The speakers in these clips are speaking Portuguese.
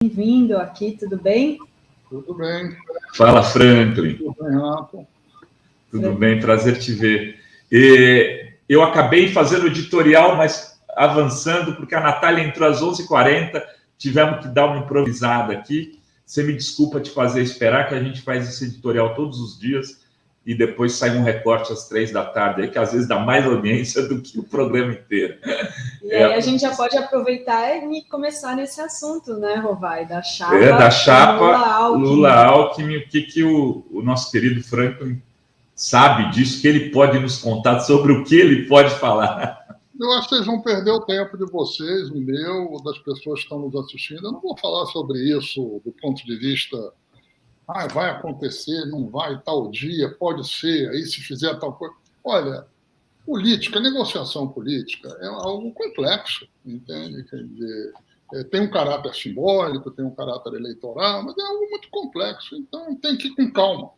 Bem-vindo aqui, tudo bem? Tudo bem. Fala, Franklin. Tudo bem, Rafa? Tudo bem, prazer te ver. Eu acabei fazendo o editorial, mas avançando, porque a Natália entrou às 11h40, tivemos que dar uma improvisada aqui. Você me desculpa te fazer esperar, que a gente faz esse editorial todos os dias e depois sai um recorte às 3 da tarde, aí, que às vezes dá mais audiência do que o programa inteiro. E aí a gente já pode aproveitar e começar nesse assunto, né, Rovai? Da chapa, da chapa Lula-Alckmin. O que o nosso querido Franklin sabe disso, que ele pode nos contar sobre o que ele pode falar? Eu acho que vocês vão perder o tempo de vocês, o meu, das pessoas que estão nos assistindo. Eu não vou falar sobre isso do ponto de vista vai acontecer, não vai, tal dia, pode ser, aí se fizer tal coisa. Olha, política, negociação política é algo complexo, entende? Quer dizer, tem um caráter simbólico, tem um caráter eleitoral, mas é algo muito complexo, então tem que ir com calma.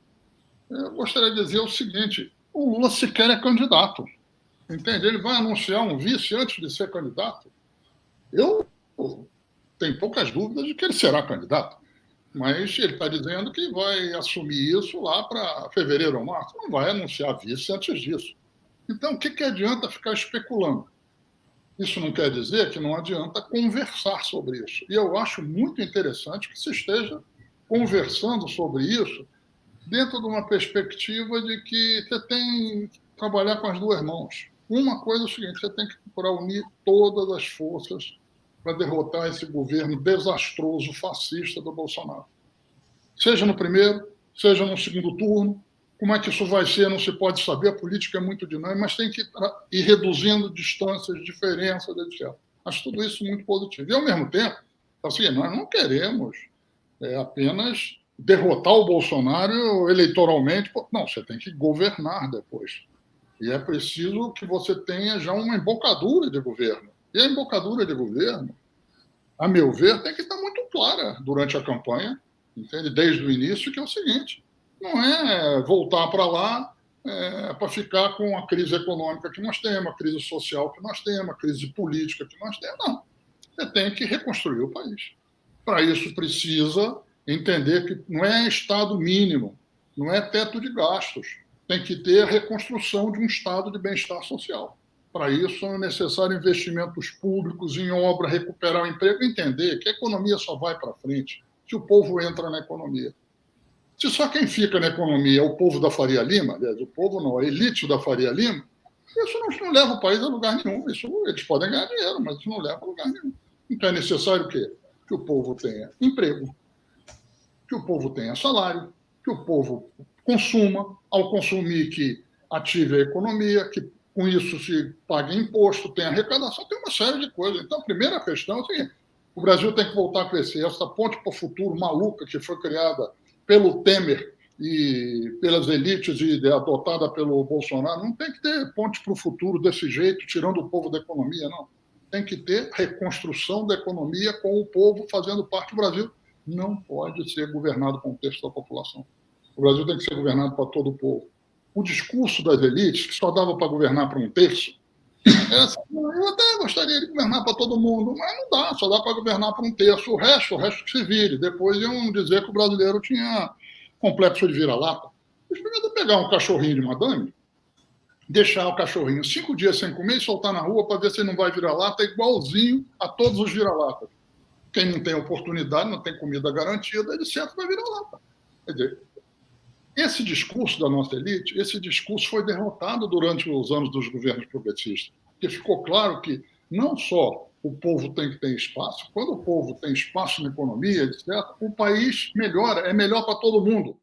Eu gostaria de dizer o seguinte: o Lula sequer é candidato, entende? Ele vai anunciar um vice antes de ser candidato. Eu tenho poucas dúvidas de que ele será candidato, mas ele está dizendo que vai assumir isso lá para fevereiro ou março. Não vai anunciar vice antes disso. Então, o que adianta ficar especulando? Isso não quer dizer que não adianta conversar sobre isso. E eu acho muito interessante que se esteja conversando sobre isso dentro de uma perspectiva de que você tem que trabalhar com as duas mãos. Uma coisa é o seguinte: você tem que procurar unir todas as forças para derrotar esse governo desastroso, fascista do Bolsonaro. Seja no primeiro, seja no segundo turno. Como é que isso vai ser, não se pode saber, a política é muito dinâmica, mas tem que ir reduzindo distâncias, diferenças, etc. Acho tudo isso muito positivo. E, ao mesmo tempo, assim, nós não queremos apenas derrotar o Bolsonaro eleitoralmente. Não, você tem que governar depois. E é preciso que você tenha já uma embocadura de governo. E a embocadura de governo, a meu ver, tem que estar muito clara durante a campanha, entende? Desde o início, que é o seguinte: não é voltar para lá para ficar com a crise econômica que nós temos, a crise social que nós temos, a crise política que nós temos. Não. Você tem que reconstruir o país. Para isso, precisa entender que não é estado mínimo, não é teto de gastos. Tem que ter a reconstrução de um estado de bem-estar social. Para isso, é necessário investimentos públicos em obra, recuperar o emprego, entender que a economia só vai para frente se o povo entra na economia. Se só quem fica na economia é o povo da Faria Lima, aliás, o povo não, a elite da Faria Lima, isso não leva o país a lugar nenhum. Isso, eles podem ganhar dinheiro, mas isso não leva a lugar nenhum. Então é necessário o quê? Que o povo tenha emprego, que o povo tenha salário, que o povo consuma, ao consumir que ative a economia, que com isso se pague imposto, tem arrecadação, tem uma série de coisas. Então, a primeira questão é o seguinte: o Brasil tem que voltar a crescer. Essa ponte para o futuro maluca que foi criada pelo Temer e pelas elites e adotada pelo Bolsonaro, não tem que ter ponte para o futuro desse jeito, tirando o povo da economia, não. Tem que ter reconstrução da economia com o povo fazendo parte do Brasil. Não pode ser governado com o terço da população. O Brasil tem que ser governado para todo o povo. O discurso das elites, que só dava para governar para um terço, eu até gostaria de governar para todo mundo, mas não dá, só dá para governar para um terço. O resto que se vire. Depois iam dizer que o brasileiro tinha complexo de vira-lata. Eles podiam pegar um cachorrinho de madame, deixar o cachorrinho 5 dias sem comer e soltar na rua para ver se ele não vai virar lata, igualzinho a todos os vira-latas. Quem não tem oportunidade, não tem comida garantida, ele sempre vai virar lata. Quer dizer, esse discurso da nossa elite, esse discurso foi derrotado durante os anos dos governos progressistas, porque ficou claro que não só o povo tem que ter espaço, quando o povo tem espaço na economia, etc., o país melhora, é melhor para todo mundo,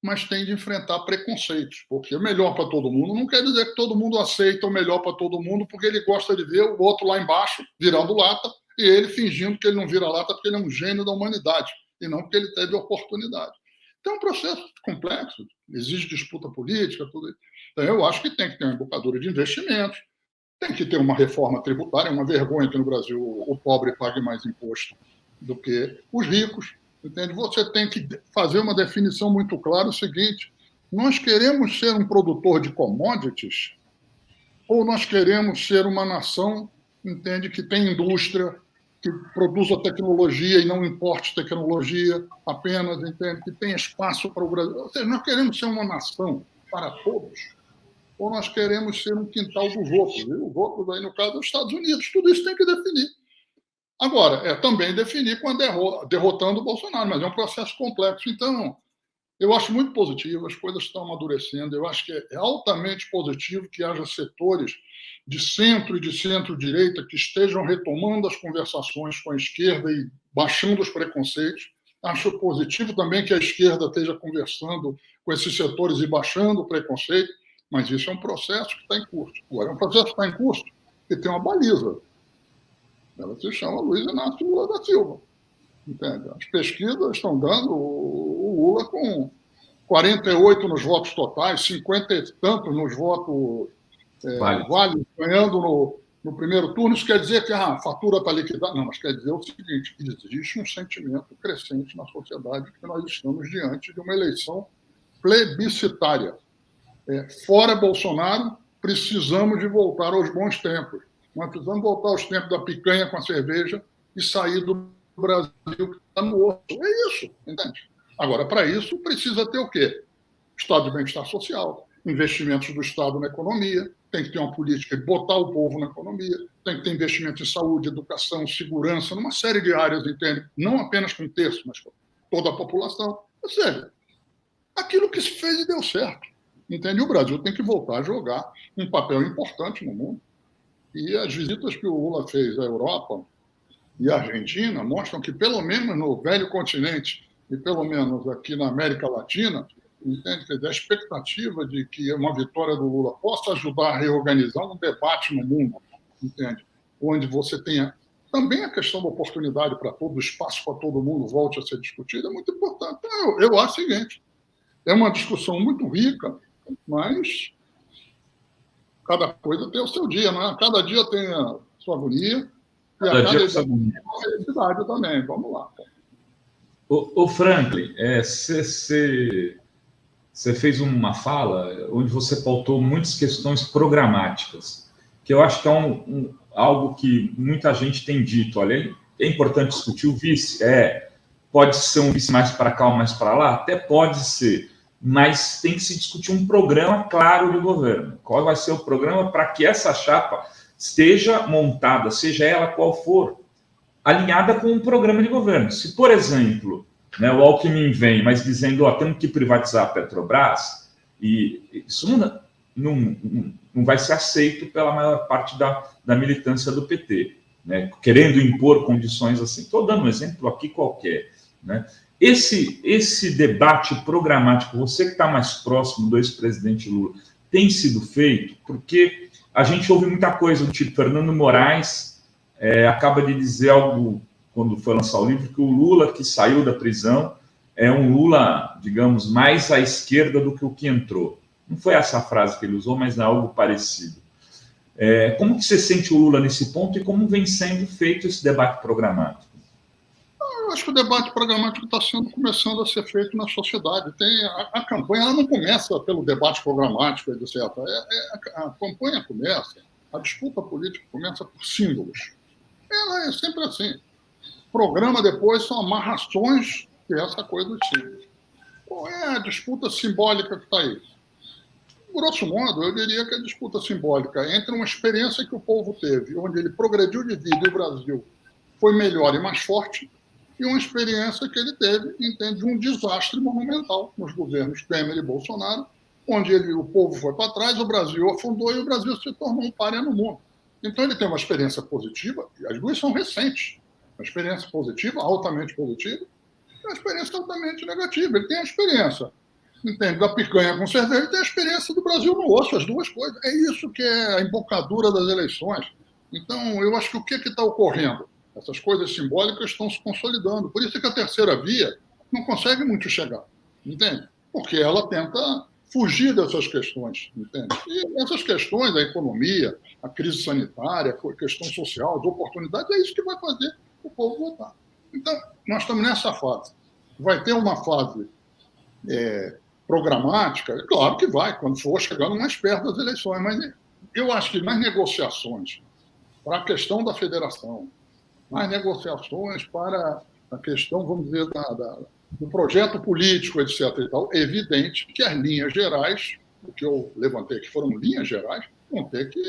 mas tem de enfrentar preconceitos, porque melhor para todo mundo não quer dizer que todo mundo aceita o melhor para todo mundo, porque ele gosta de ver o outro lá embaixo virando lata e ele fingindo que ele não vira lata porque ele é um gênio da humanidade e não porque ele teve oportunidade. Então, é um processo complexo, exige disputa política, tudo isso. Então, eu acho que tem que ter uma embocadura de investimentos, tem que ter uma reforma tributária. É uma vergonha que no Brasil o pobre pague mais imposto do que os ricos, entende? Você tem que fazer uma definição muito clara: o seguinte: nós queremos ser um produtor de commodities ou nós queremos ser uma nação, entende, que tem indústria, que produza tecnologia e não importe tecnologia apenas, entende? Que tenha espaço para o Brasil. Ou seja, nós queremos ser uma nação para todos, ou nós queremos ser um quintal dos outros. E os outros, aí, no caso, dos Estados Unidos. Tudo isso tem que definir. Agora, é também definir quando derrotando o Bolsonaro, mas é um processo complexo. Então, eu acho muito positivo, as coisas estão amadurecendo. Eu acho que é altamente positivo que haja setores de centro e de centro-direita que estejam retomando as conversações com a esquerda e baixando os preconceitos. Acho positivo também que a esquerda esteja conversando com esses setores e baixando o preconceito, mas isso é um processo que está em curso. Agora, é um processo que está em curso e tem uma baliza. Ela se chama Luiz Inácio Lula da Silva. Entende? As pesquisas estão dando o Lula com 48 nos votos totais, 50 e tantos nos votos válidos, ganhando no primeiro turno. Isso quer dizer que a fatura está liquidada? Não, mas quer dizer o seguinte, existe um sentimento crescente na sociedade que nós estamos diante de uma eleição plebiscitária. Fora Bolsonaro, precisamos de voltar aos bons tempos. Nós precisamos voltar aos tempos da picanha com a cerveja e sair do Brasil que está no osso. É isso, entende? Agora, para isso, precisa ter o quê? Estado de bem-estar social, investimentos do Estado na economia, tem que ter uma política de botar o povo na economia, tem que ter investimento em saúde, educação, segurança, numa série de áreas, entende? Não apenas com um terço, mas com toda a população. Ou seja, aquilo que se fez e deu certo. Entende? E o Brasil tem que voltar a jogar um papel importante no mundo. E as visitas que o Lula fez à Europa e à Argentina mostram que, pelo menos no velho continente e pelo menos aqui na América Latina, entende? A expectativa de que uma vitória do Lula possa ajudar a reorganizar um debate no mundo, entende? Onde você tenha também a questão da oportunidade para todo o espaço, para todo mundo volte a ser discutido, é muito importante. Então, eu acho o seguinte, é uma discussão muito rica, mas cada coisa tem o seu dia, né? Cada dia tem a sua agonia e a cada dia tem a felicidade também. Vamos lá. Ô Franklin, você fez uma fala onde você pautou muitas questões programáticas, que eu acho que é algo que muita gente tem dito. Olha, é importante discutir o vice. Pode ser um vice mais para cá ou mais para lá? Até pode ser. Mas tem que se discutir um programa claro do governo. Qual vai ser o programa para que essa chapa esteja montada, seja ela qual for, alinhada com um programa de governo. Se, por exemplo, né, o Alckmin vem, mas dizendo, temos que privatizar a Petrobras, e isso não vai ser aceito pela maior parte da militância do PT, né, querendo impor condições assim. Estou dando um exemplo aqui qualquer, né? Esse debate programático, você que está mais próximo do ex-presidente Lula, tem sido feito? Porque a gente ouve muita coisa do tipo, Fernando Moraes acaba de dizer algo, quando foi lançar o livro, que o Lula que saiu da prisão é um Lula, digamos, mais à esquerda do que o que entrou. Não foi essa a frase que ele usou, mas é algo parecido. Como que você sente o Lula nesse ponto e como vem sendo feito esse debate programático? Eu acho que o debate programático está começando a ser feito na sociedade. A campanha ela não começa pelo debate programático, etc. A campanha começa, a disputa política começa por símbolos. Ela é sempre assim. Programa depois são amarrações que é essa coisa dos símbolos. Qual é a disputa simbólica que está aí? Grosso modo, eu diria que a disputa simbólica entre uma experiência que o povo teve, onde ele progrediu de vida e o Brasil foi melhor e mais forte, e uma experiência que ele teve, entende, um desastre monumental nos governos Temer e Bolsonaro, onde o povo foi para trás, o Brasil afundou e o Brasil se tornou um pária no mundo. Então ele tem uma experiência positiva, e as duas são recentes, uma experiência positiva, altamente positiva, e uma experiência altamente negativa. Ele tem a experiência, entende, da picanha com cerveja, e tem a experiência do Brasil no osso, as duas coisas. É isso que é a embocadura das eleições. Então, eu acho que o que está ocorrendo? Essas coisas simbólicas estão se consolidando. Por isso que a terceira via não consegue muito chegar, entende? Porque ela tenta fugir dessas questões, entende? E essas questões, a economia, a crise sanitária, a questão social, as oportunidades, é isso que vai fazer o povo votar. Então, nós estamos nessa fase. Vai ter uma fase programática? Claro que vai, quando for chegando mais perto das eleições, mas eu acho que nas negociações para a questão da federação, as negociações para a questão, vamos dizer, do projeto político, etc. E tal. É evidente que as linhas gerais, o que eu levantei aqui foram linhas gerais, vão ter que...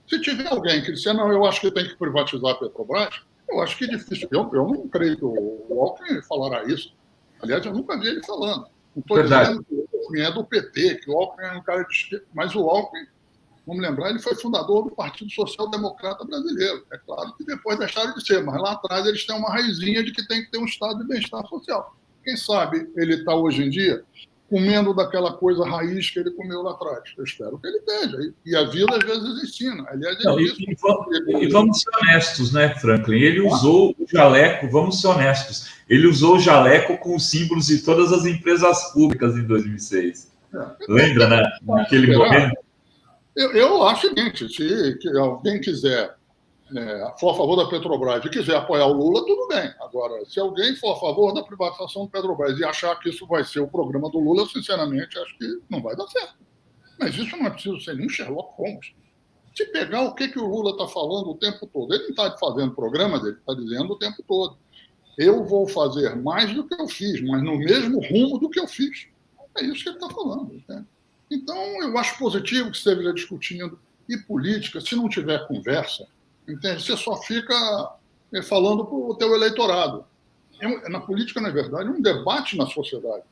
Se tiver alguém que disser, não, eu acho que tem que privatizar a Petrobras, eu acho que é difícil. Eu não creio que o Alckmin falará isso. Aliás, eu nunca vi ele falando. Não estou dizendo que o Alckmin é do PT, que o Alckmin é um cara de esquerda, mas o Alckmin, vamos lembrar, ele foi fundador do Partido Social Democrata Brasileiro. É claro que depois deixaram de ser, mas lá atrás eles têm uma raizinha de que tem que ter um estado de bem-estar social. Quem sabe ele está hoje em dia comendo daquela coisa raiz que ele comeu lá atrás. Eu espero que ele esteja. E a vida, às vezes, ensina. Aliás, e vamos ser honestos, né, Franklin? Ele usou o jaleco, vamos ser honestos, ele usou o jaleco com os símbolos de todas as empresas públicas em 2006. Lembra, né, naquele momento? Eu acho o seguinte, se alguém quiser, for a favor da Petrobras e quiser apoiar o Lula, tudo bem. Agora, se alguém for a favor da privatização da Petrobras e achar que isso vai ser o programa do Lula, eu, sinceramente, acho que não vai dar certo. Mas isso não é preciso ser nem Sherlock Holmes. Se pegar o que o Lula está falando o tempo todo, ele não está fazendo programa dele, está dizendo o tempo todo. Eu vou fazer mais do que eu fiz, mas no mesmo rumo do que eu fiz. É isso que ele está falando. Né? Então, eu acho positivo que você esteja discutindo. E política, se não tiver conversa, entende? Você só fica falando para o teu eleitorado. Na política, na verdade, é um debate na sociedade.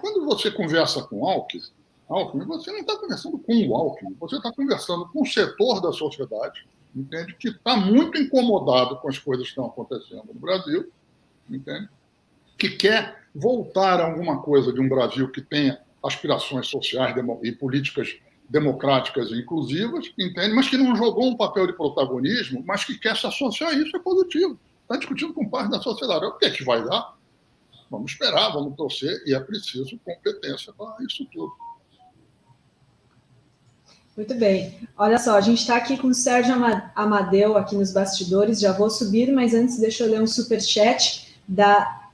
Quando você conversa com o Alckmin, você não está conversando com o Alckmin, você está conversando com um setor da sociedade, entende? Que está muito incomodado com as coisas que estão acontecendo no Brasil, entende? Que quer voltar a alguma coisa de um Brasil que tenha aspirações sociais e políticas democráticas e inclusivas, entende? Mas que não jogou um papel de protagonismo, mas que quer se associar a isso, é positivo. Está discutindo com parte da sociedade. O que é que vai dar? Vamos esperar, vamos torcer, e é preciso competência para isso tudo. Muito bem. Olha só, a gente está aqui com o Sérgio Amadeu aqui nos bastidores, já vou subir, mas antes deixa eu ler um superchat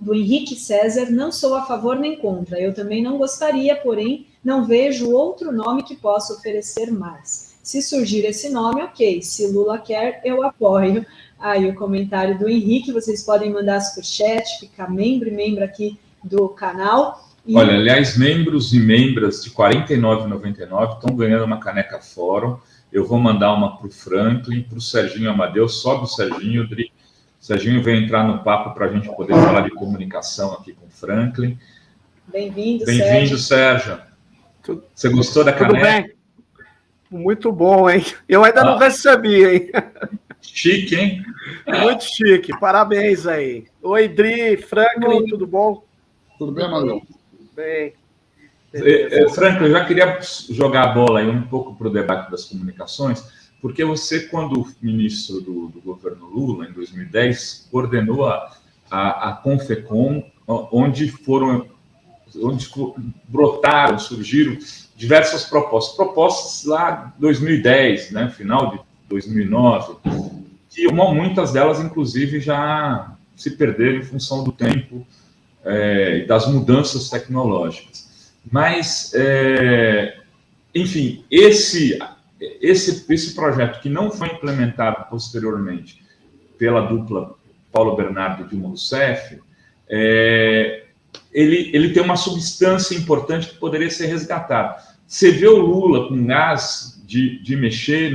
do Henrique César. Não sou a favor nem contra, eu também não gostaria, porém não vejo outro nome que possa oferecer mais. Se surgir esse nome, ok. Se Lula quer, eu apoio. Aí o comentário do Henrique, vocês podem mandar superchat, ficar membro aqui do canal. Olha, aliás, membros e membras de R$ 49,99 estão ganhando uma caneca Fórum. Eu vou mandar uma para o Franklin, para o Serginho Amadeu. Sobe o Serginho, Dri. O Serginho vem entrar no papo para a gente poder falar de comunicação aqui com o Franklin. Bem-vindo, Sérgio. Você gostou da caneca? Tudo bem? Muito bom, hein? Eu ainda não recebi, hein? Chique, hein? Muito chique. Parabéns aí. Oi, Dri, Franklin, tudo bom? Tudo bem, Manuel? Bem. Franklin, eu já queria jogar a bola aí um pouco para o debate das comunicações, porque você, quando ministro do governo Lula, em 2010, coordenou a Confecom, onde brotaram, surgiram diversas propostas lá em 2010, né, final de 2009, que muitas delas, inclusive, já se perderam em função do tempo e das mudanças tecnológicas. Mas, enfim, esse projeto que não foi implementado posteriormente pela dupla Paulo Bernardo e Dilma Rousseff, ele tem uma substância importante que poderia ser resgatada. Você vê o Lula com gás de mexer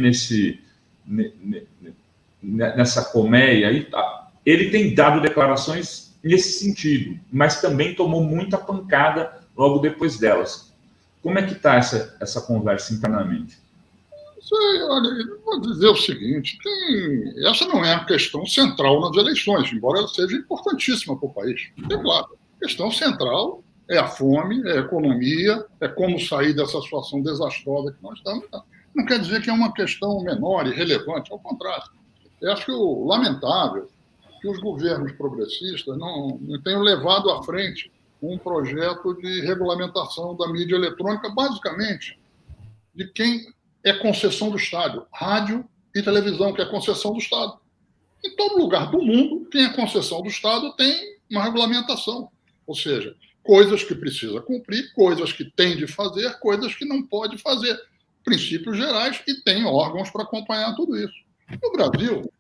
nessa colmeia aí, ele tem dado declarações nesse sentido, mas também tomou muita pancada logo depois delas. Como é que está essa conversa internamente? Olha, eu vou dizer o seguinte, essa não é a questão central nas eleições, embora ela seja importantíssima para o país. É claro, a questão central é a fome, é a economia, é como sair dessa situação desastrosa que nós estamos. Não quer dizer que é uma questão menor e relevante, ao contrário. Eu acho que o lamentável é que os governos progressistas não tenham levado à frente um projeto de regulamentação da mídia eletrônica, basicamente, de quem é concessão do Estado, rádio e televisão, que é concessão do Estado. Em todo lugar do mundo, quem é concessão do Estado tem uma regulamentação, ou seja, coisas que precisa cumprir, coisas que tem de fazer, coisas que não pode fazer, princípios gerais, e tem órgãos para acompanhar tudo isso. No Brasil,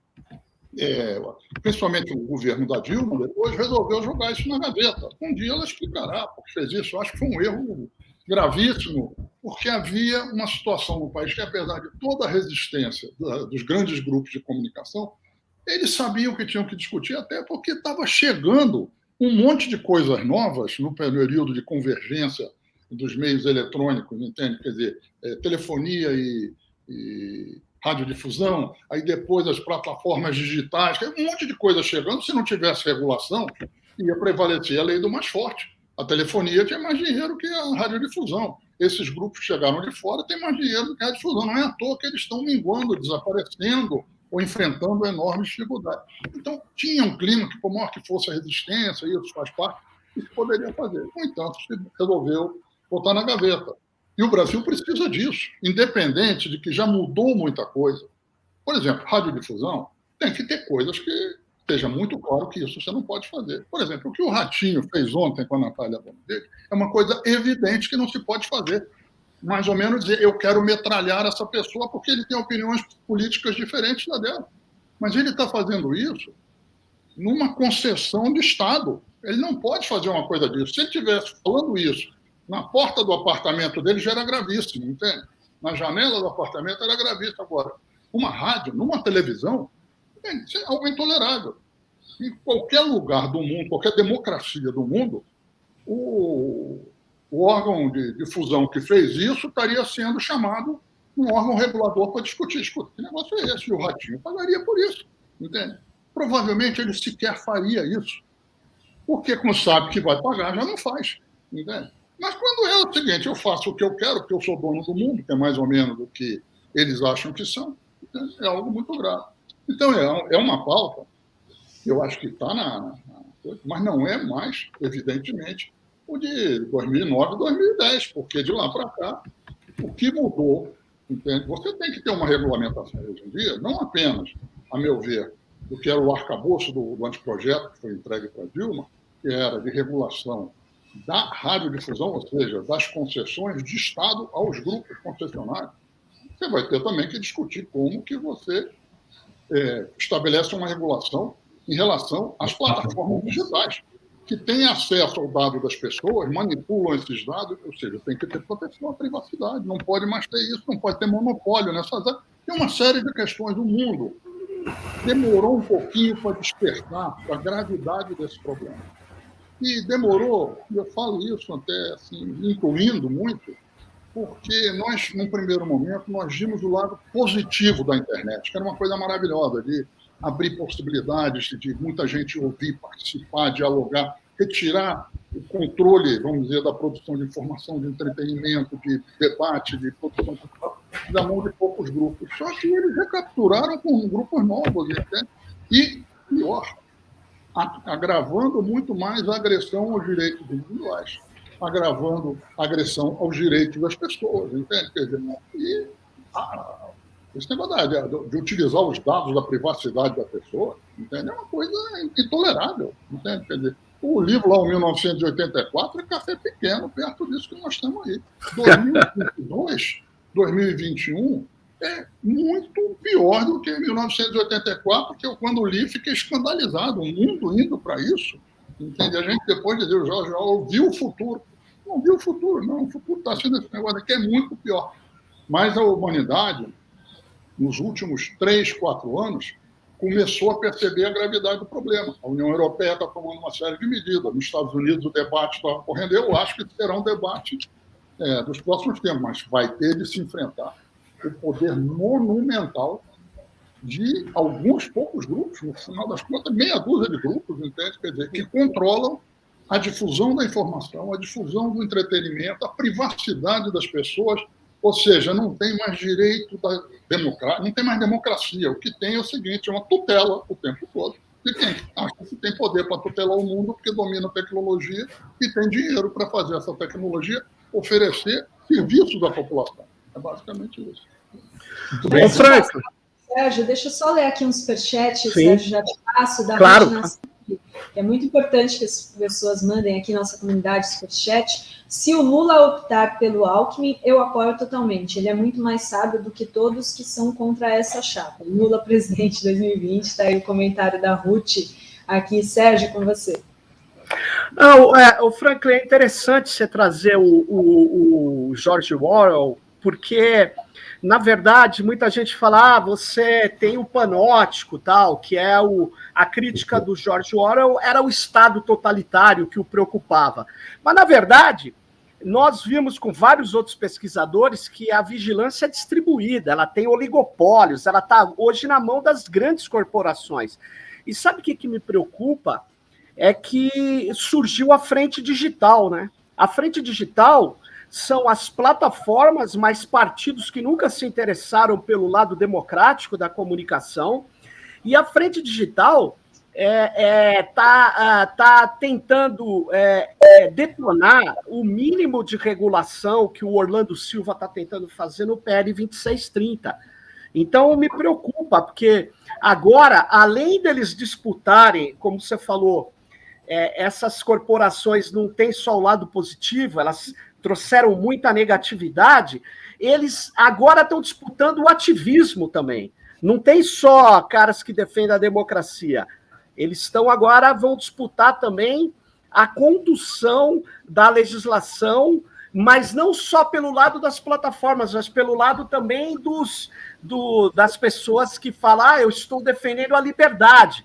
principalmente o governo da Dilma, depois resolveu jogar isso na gaveta. Um dia ela explicará porque fez isso. Eu acho que foi um erro gravíssimo, porque havia uma situação no país que, apesar de toda a resistência dos grandes grupos de comunicação, eles sabiam que tinham que discutir, até porque estava chegando um monte de coisas novas no período de convergência dos meios eletrônicos, entende? Quer dizer, telefonia e radiodifusão, aí depois as plataformas digitais, um monte de coisa chegando. Se não tivesse regulação, ia prevalecer a lei do mais forte. A telefonia tinha mais dinheiro que a radiodifusão. Esses grupos que chegaram de fora têm mais dinheiro do que a radiodifusão. Não é à toa que eles estão minguando, desaparecendo ou enfrentando enormes dificuldades. Então, tinha um clima que, por maior que fosse a resistência, isso faz parte, isso poderia fazer. No entanto, se resolveu botar na gaveta. E o Brasil precisa disso, independente de que já mudou muita coisa. Por exemplo, radiodifusão, tem que ter coisas que esteja muito claro que isso você não pode fazer. Por exemplo, o que o Ratinho fez ontem com a Natália Bonadei é uma coisa evidente que não se pode fazer. Mais ou menos dizer, eu quero metralhar essa pessoa porque ele tem opiniões políticas diferentes da dela. Mas ele está fazendo isso numa concessão de Estado. Ele não pode fazer uma coisa disso. Se ele estivesse falando isso na porta do apartamento dele, já era gravíssimo, entende? Na janela do apartamento era gravíssimo. Agora, uma rádio, numa televisão, isso é algo intolerável. Em qualquer lugar do mundo, qualquer democracia do mundo, o órgão de difusão que fez isso estaria sendo chamado um órgão regulador para discutir. Escuta, que negócio é esse? E o Ratinho pagaria por isso, entende? Provavelmente ele sequer faria isso, porque, como sabe que vai pagar, já não faz, entende? Mas quando é o seguinte, eu faço o que eu quero, porque eu sou dono do mundo, que é mais ou menos o que eles acham que são, é algo muito grave. Então, é uma pauta, eu acho que está na coisa, mas não é mais, evidentemente, o de 2009 e 2010, porque de lá para cá, o que mudou, entende? Você tem que ter uma regulamentação hoje em dia, não apenas, a meu ver, do que era o arcabouço do anteprojeto que foi entregue para a Dilma, que era de regulação da radiodifusão, ou seja, das concessões de Estado aos grupos concessionários. Você vai ter também que discutir como que você estabelece uma regulação em relação às plataformas digitais, que têm acesso ao dado das pessoas, manipulam esses dados, ou seja, tem que ter proteção à privacidade, não pode mais ter isso, não pode ter monopólio nessas áreas. Tem uma série de questões. O mundo demorou um pouquinho para despertar a gravidade desse problema. E demorou, eu falo isso até assim, incluindo muito, porque nós, num primeiro momento, nós vimos o lado positivo da internet, que era uma coisa maravilhosa, de abrir possibilidades de muita gente ouvir, participar, dialogar, retirar o controle, vamos dizer, da produção de informação, de entretenimento, de debate, de produção da mão de poucos grupos. Só que eles recapturaram com grupos novos, entende? E, pior, agravando muito mais a agressão aos direitos individuais, agravando a agressão aos direitos das pessoas, entende? Quer dizer, e esse negócio de utilizar os dados da privacidade da pessoa, entende? É uma coisa intolerável, entende? Quer dizer, o livro lá, o 1984, é café pequeno, perto disso que nós estamos aí. 2022, 2021, é muito pior do que 1984, que eu, quando li, fiquei escandalizado. O mundo indo para isso, entende? A gente, depois de Deus, já ouviu o futuro. Não viu o futuro, não. O futuro está sendo esse negócio aqui, é muito pior. Mas a humanidade, nos últimos 3, 4 anos, começou a perceber a gravidade do problema. A União Europeia está tomando uma série de medidas. Nos Estados Unidos, o debate está ocorrendo. Eu acho que será um debate dos próximos tempos, mas vai ter de se enfrentar o poder monumental de alguns poucos grupos, no final das contas, meia dúzia de grupos, entende? Quer dizer, que controlam a difusão da informação, a difusão do entretenimento, a privacidade das pessoas, ou seja, não tem mais direito da democracia, não tem mais democracia. O que tem é o seguinte, é uma tutela o tempo todo de quem acha que tem poder para tutelar o mundo porque domina a tecnologia e tem dinheiro para fazer essa tecnologia oferecer serviços à população. É basicamente isso. Muito bem. Franco. Sérgio, deixa eu só ler aqui um superchat, Sérgio, já te passo, da claro. que é muito importante que as pessoas mandem aqui na nossa comunidade Superchat. Se o Lula optar pelo Alckmin, eu apoio totalmente. Ele é muito mais sábio do que todos que são contra essa chapa. Lula presidente 2020, está aí o comentário da Ruth aqui. Sérgio, com você. Não, o Franklin, é interessante você trazer o George Orwell, porque, na verdade, muita gente fala, você tem o panóptico, tal, que é a crítica do George Orwell, era o Estado totalitário que o preocupava. Mas, na verdade, nós vimos com vários outros pesquisadores que a vigilância é distribuída, ela tem oligopólios, ela está hoje na mão das grandes corporações. E sabe o que me preocupa? É que surgiu a frente digital, né? A frente digital são as plataformas, mais partidos que nunca se interessaram pelo lado democrático da comunicação, e a frente digital tá tentando detonar o mínimo de regulação que o Orlando Silva está tentando fazer no PL 2630. Então, me preocupa, porque agora, além deles disputarem, como você falou, essas corporações não têm só o lado positivo, elas trouxeram muita negatividade, eles agora estão disputando o ativismo também. Não tem só caras que defendem a democracia, eles vão disputar também a condução da legislação, mas não só pelo lado das plataformas, mas pelo lado também das pessoas que falam, eu estou defendendo a liberdade.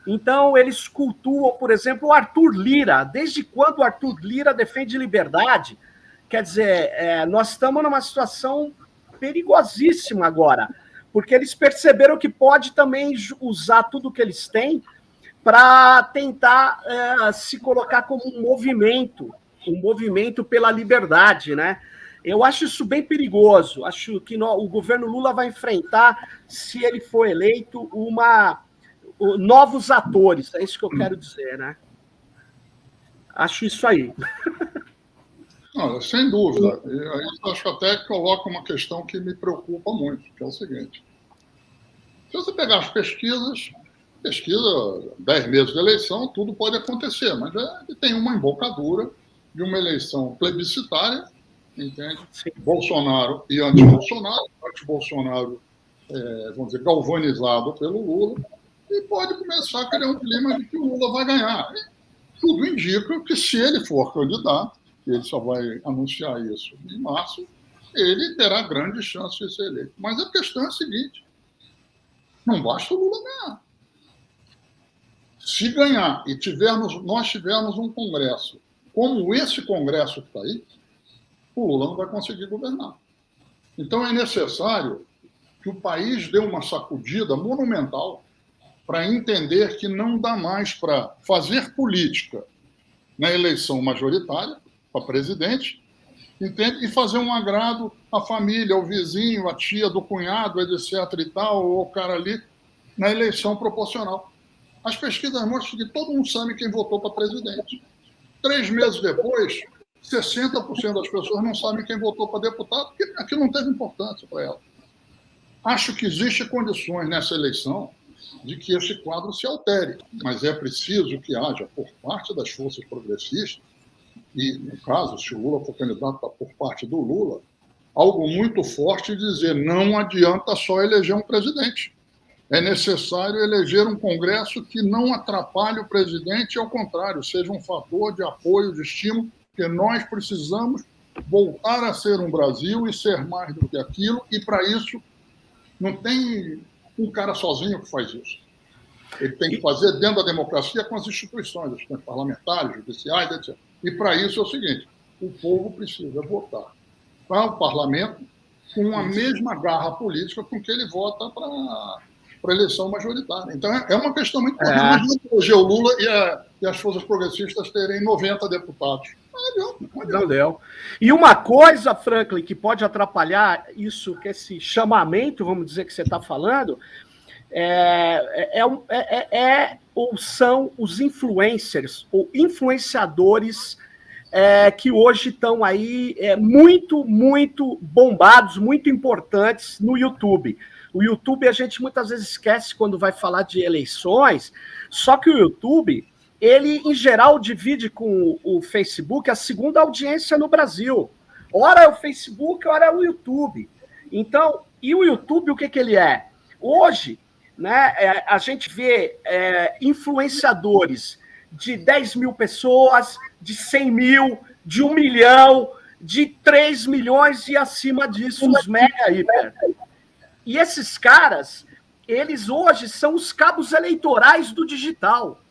Então, eles cultuam, por exemplo, o Arthur Lira. Desde quando o Arthur Lira defende liberdade? Quer dizer, nós estamos numa situação perigosíssima agora, porque eles perceberam que pode também usar tudo que eles têm para tentar se colocar como um movimento pela liberdade, né? Eu acho isso bem perigoso. Acho que o governo Lula vai enfrentar, se ele for eleito, novos atores, é isso que eu quero dizer, né? Acho isso aí. Não, sem dúvida. Eu acho até que coloca uma questão que me preocupa muito, que é o seguinte. Se você pegar as pesquisa, 10 meses de eleição, tudo pode acontecer, mas tem uma embocadura de uma eleição plebiscitária, entende? Sim. Bolsonaro e anti-Bolsonaro, vamos dizer, galvanizado pelo Lula, e pode começar a criar um clima de que o Lula vai ganhar. E tudo indica que, se ele for candidato, que ele só vai anunciar isso em março, ele terá grandes chances de ser eleito. Mas a questão é a seguinte: não basta o Lula ganhar. Se ganhar e nós tivermos um Congresso como esse Congresso que está aí, o Lula não vai conseguir governar. Então é necessário que o país dê uma sacudida monumental para entender que não dá mais para fazer política na eleição majoritária, para presidente, entende? E fazer um agrado à família, ao vizinho, à tia do cunhado, etc. e tal, ou ao cara ali, na eleição proporcional. As pesquisas mostram que todo mundo sabe quem votou para presidente. 3 meses depois, 60% das pessoas não sabem quem votou para deputado, porque aquilo não teve importância para ela. Acho que existem condições nessa eleição de que esse quadro se altere, mas é preciso que haja, por parte das forças progressistas, e, no caso, se o Lula for candidato por parte do Lula, algo muito forte de dizer: não adianta só eleger um presidente. É necessário eleger um Congresso que não atrapalhe o presidente e, ao contrário, seja um fator de apoio, de estímulo, porque nós precisamos voltar a ser um Brasil e ser mais do que aquilo, e, para isso, não tem um cara sozinho que faz isso. Ele tem que fazer dentro da democracia com as instituições parlamentares, judiciais, etc. E, para isso, é o seguinte: o povo precisa votar para o parlamento com a mesma garra política com que ele vota para a eleição majoritária. Então, é uma questão muito importante. Imagina eleger o Lula e as forças progressistas terem 90 deputados. Não deu. E uma coisa, Franklin, que pode atrapalhar isso, que esse chamamento, vamos dizer, que você está falando, ou são os influencers, ou influenciadores que hoje estão aí muito, muito bombados, muito importantes no YouTube. O YouTube a gente muitas vezes esquece quando vai falar de eleições, só que o YouTube, ele em geral divide com o Facebook a segunda audiência no Brasil. Ora é o Facebook, ora é o YouTube. Então, e o YouTube, o que ele é? Hoje, né, a gente vê influenciadores de 10 mil pessoas, de 100 mil, de 1 milhão, de 3 milhões e acima disso, os mega hiper. E esses caras, eles hoje são os cabos eleitorais do digital.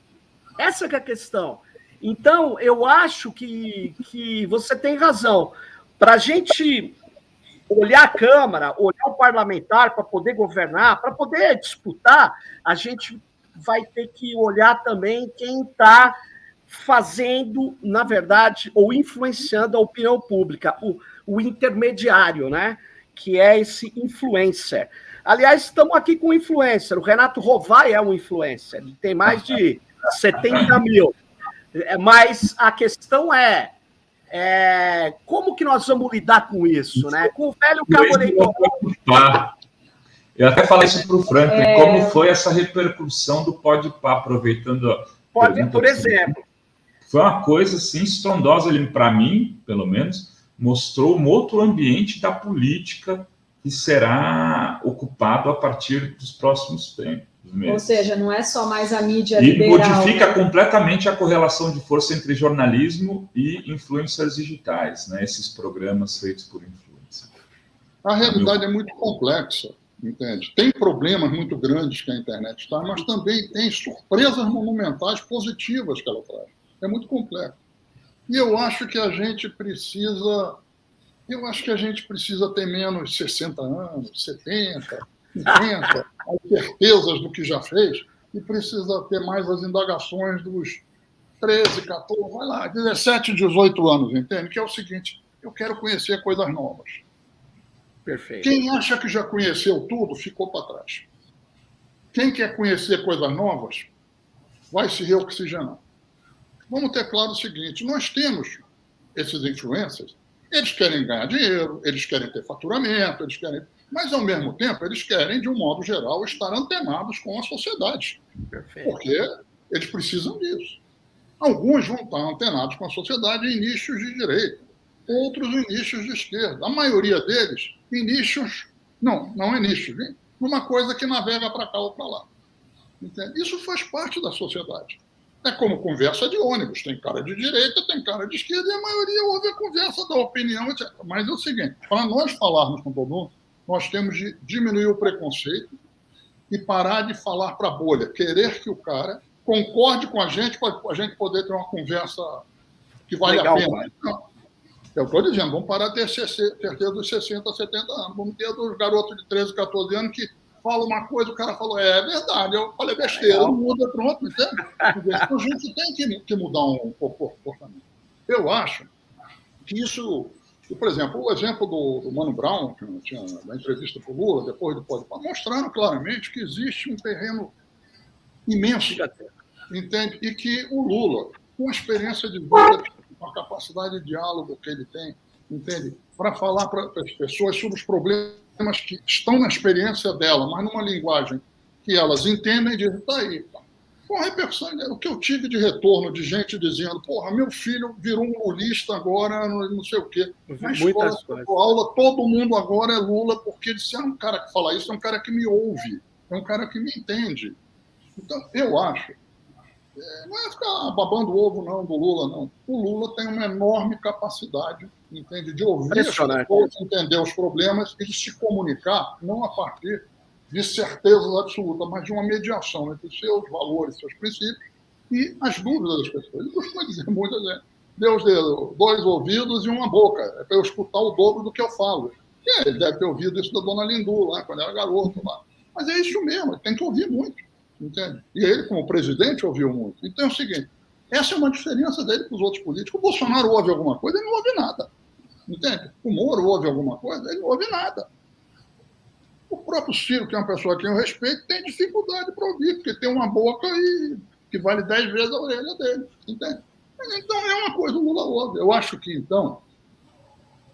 Essa que é a questão. Então, eu acho que você tem razão. Para a gente olhar a Câmara, olhar o parlamentar para poder governar, para poder disputar, a gente vai ter que olhar também quem está fazendo, na verdade, ou influenciando a opinião pública, o intermediário, né? Que é esse influencer. Aliás, estamos aqui com um influencer. O Renato Rovai é um influencer. Ele tem mais de 70 mil. Mas a questão é como que nós vamos lidar com isso, né? Com o velho cabo eleitoral. Eu até falei isso para o Franklin, como foi essa repercussão do Podpah, aproveitando a pergunta, por exemplo. Foi uma coisa assim estrondosa, para mim, pelo menos, mostrou um outro ambiente da política que será ocupado a partir dos próximos tempos. Ou seja, não é só mais a mídia liberal. E modifica, né, completamente a correlação de força entre jornalismo e influencers digitais, né? Esses programas feitos por influencers. A realidade é muito complexa, entende? Tem problemas muito grandes que a internet traz, mas também tem surpresas monumentais positivas que ela traz. É muito complexo. E eu acho que a gente precisa ter menos 60 anos, 70, 50, as certezas do que já fez, e precisa ter mais as indagações dos 13, 14, vai lá, 17, 18 anos, entende? Que é o seguinte, eu quero conhecer coisas novas. Perfeito. Quem acha que já conheceu tudo, ficou para trás. Quem quer conhecer coisas novas, vai se reoxigenar. Vamos ter claro o seguinte, nós temos esses influencers, eles querem ganhar dinheiro, eles querem ter faturamento, mas, ao mesmo tempo, eles querem, de um modo geral, estar antenados com a sociedade. Perfeito. Porque eles precisam disso. Alguns vão estar antenados com a sociedade em nichos de direita, outros em nichos de esquerda. A maioria deles em nichos... Não é nicho, hein? Numa coisa que navega para cá ou para lá. Entende? Isso faz parte da sociedade. É como conversa de ônibus. Tem cara de direita, tem cara de esquerda, e a maioria ouve a conversa da opinião, etc. Mas é o seguinte, para nós falarmos com todo mundo, nós temos de diminuir o preconceito e parar de falar para a bolha. Querer que o cara concorde com a gente para a gente poder ter uma conversa que vale a pena. Não. Eu estou dizendo, vamos parar de ter certeza dos 60, 70 anos. Vamos ter dos garotos de 13, 14 anos que falam uma coisa, o cara falou, é verdade, eu falei besteira, não muda, pronto, entende? Então a gente tem que mudar um pouco o comportamento. Eu acho que isso... Por exemplo, o exemplo do Mano Brown, que tinha na entrevista para o Lula, depois do Podpah, mostraram claramente que existe um terreno imenso, entende? E que o Lula, com a experiência de vida, com a capacidade de diálogo que ele tem, entende? Para falar para as pessoas sobre os problemas que estão na experiência dela, mas numa linguagem que elas entendem e dizem, tá aí, tá. Com a repercussão, o que eu tive de retorno de gente dizendo, porra, meu filho virou um lulista agora, não sei o quê. Na escola, aula, todo mundo agora é Lula, porque ele é um cara que fala isso, é um cara que me ouve, é um cara que me entende. Então, eu acho, não é ficar babando o ovo, não, do Lula, não. O Lula tem uma enorme capacidade, entende, de ouvir as pessoas, entender os problemas e de se comunicar, não a partir de certezas absolutas, mas de uma mediação entre os seus valores, seus princípios e as dúvidas das pessoas. Ele costuma dizer muitas vezes, Deus deu 2 ouvidos e uma boca, é para eu escutar o dobro do que eu falo. E ele deve ter ouvido isso da dona Lindu, lá, quando era garoto. Lá. Mas é isso mesmo, ele tem que ouvir muito, entende? E ele, como presidente, ouviu muito. Então é o seguinte, essa é uma diferença dele para os outros políticos. O Bolsonaro ouve alguma coisa, ele não ouve nada. Entende? O Moro ouve alguma coisa, ele não ouve nada. O próprio Ciro, que é uma pessoa que eu respeito, tem dificuldade para ouvir, porque tem uma boca que vale 10 vezes a orelha dele. Entende? Então, é uma coisa, o Lula ouve. Eu acho que, então,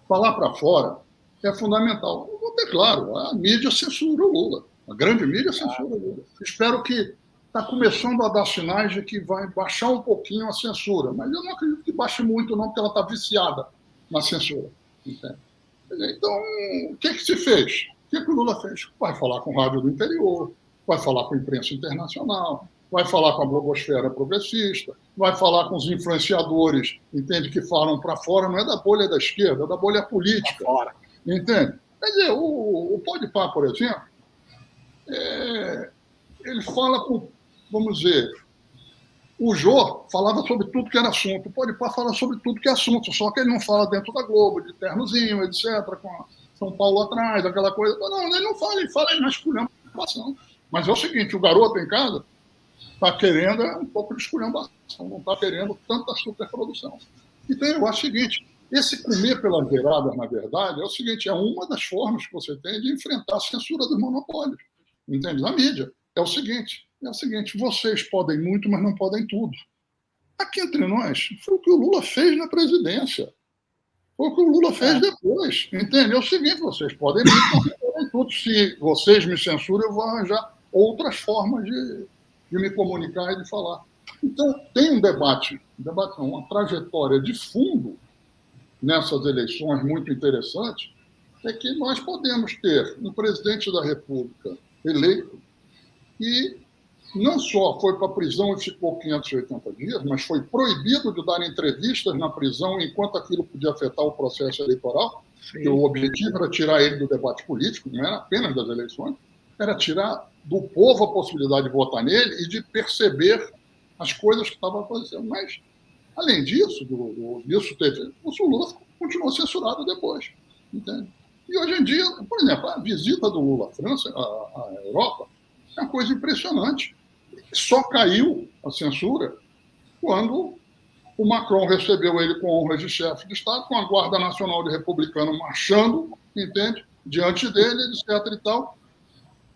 falar para fora é fundamental. Eu vou ter claro, a mídia censura o Lula. A grande mídia censura o Lula. Espero que está começando a dar sinais de que vai baixar um pouquinho a censura, mas eu não acredito que baixe muito, não, porque ela está viciada na censura. Entende? Então, o que se fez? O que o Lula fez? Vai falar com rádio do interior, vai falar com a imprensa internacional, vai falar com a blogosfera progressista, vai falar com os influenciadores, entende, que falam para fora, não é da bolha da esquerda, é da bolha política. Entende? Quer dizer, o Podpah, por exemplo, ele fala com, vamos dizer, o Jô falava sobre tudo que era assunto, o Podpah fala sobre tudo que é assunto, só que ele não fala dentro da Globo, de ternozinho, etc., com a São Paulo atrás, aquela coisa. Não, ele não fala, ele fala na esculhambação. Mas é o seguinte, o garoto em casa está querendo um pouco de esculhambação, não está querendo tanta superprodução. Então, eu acho o seguinte, esse comer pelas beiradas, na verdade, é o seguinte, é uma das formas que você tem de enfrentar a censura dos monopólios, entende? Na mídia. É o seguinte, vocês podem muito, mas não podem tudo. Aqui entre nós, foi o que o Lula fez na presidência. Foi o que o Lula fez depois. Entende? É o seguinte, vocês podem muito, mas não podem tudo. Se vocês me censuram, eu vou arranjar outras formas de me comunicar e de falar. Então, tem um debate não, uma trajetória de fundo nessas eleições muito interessante, é que nós podemos ter um presidente da República eleito que não só foi para a prisão e ficou 580 dias, mas foi proibido de dar entrevistas na prisão enquanto aquilo podia afetar o processo eleitoral, que o objetivo era tirar ele do debate político, não era apenas das eleições, era tirar do povo a possibilidade de votar nele e de perceber as coisas que estavam acontecendo. Mas, além disso, o Lula continuou censurado depois. Entende? E hoje em dia, por exemplo, a visita do Lula à França, à Europa, é uma coisa impressionante. Só caiu a censura quando o Macron recebeu ele com honras de chefe de Estado, com a Guarda Nacional de Republicano marchando, entende? Diante dele, etc. e tal.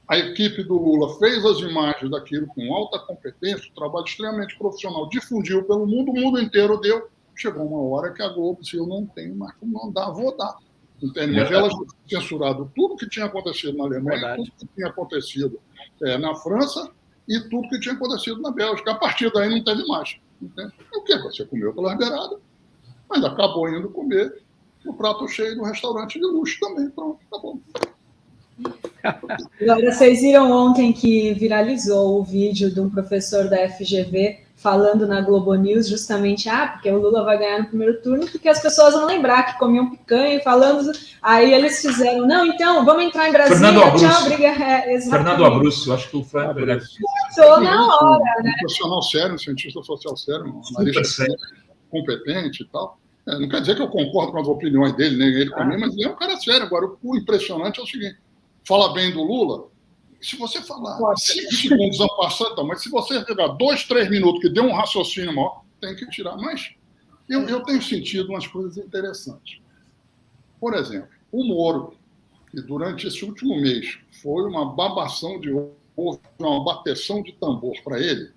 A equipe do Lula fez as imagens daquilo com alta competência, um trabalho extremamente profissional, difundiu pelo mundo, o mundo inteiro deu. Chegou uma hora que a Globo disse, eu não tenho mais como mandar, vou dar. Entende? Mas ela censurado tudo que tinha acontecido na Alemanha, tudo que tinha acontecido na França e tudo que tinha acontecido na Bélgica. A partir daí não teve mais. Entende? O que? Você comeu pela beirada, mas acabou indo comer no prato cheio do restaurante de luxo também. Pronto, tá bom. Agora, vocês viram ontem que viralizou o vídeo de um professor da FGV falando na Globo News justamente, porque o Lula vai ganhar no primeiro turno, porque as pessoas vão lembrar que comiam picanha e falando, aí eles fizeram, não, então, vamos entrar em Brasília, tchau, obrigado. Fernando Abruzzo, acho que o Fernando estou na hora, né? Um profissional sério, um cientista social sério, um analista competente e tal. Não quer dizer que eu concordo com as opiniões dele, nem ele com mim, mas ele é um cara sério. Agora, o impressionante é o seguinte, fala bem do Lula, se você falar 5 segundos a passar, então, mas se você pegar 2, 3 minutos que deu um raciocínio maior, tem que tirar. Mas eu tenho sentido umas coisas interessantes. Por exemplo, o Moro, que durante esse último mês foi uma babação de ovo, uma bateção de tambor para ele,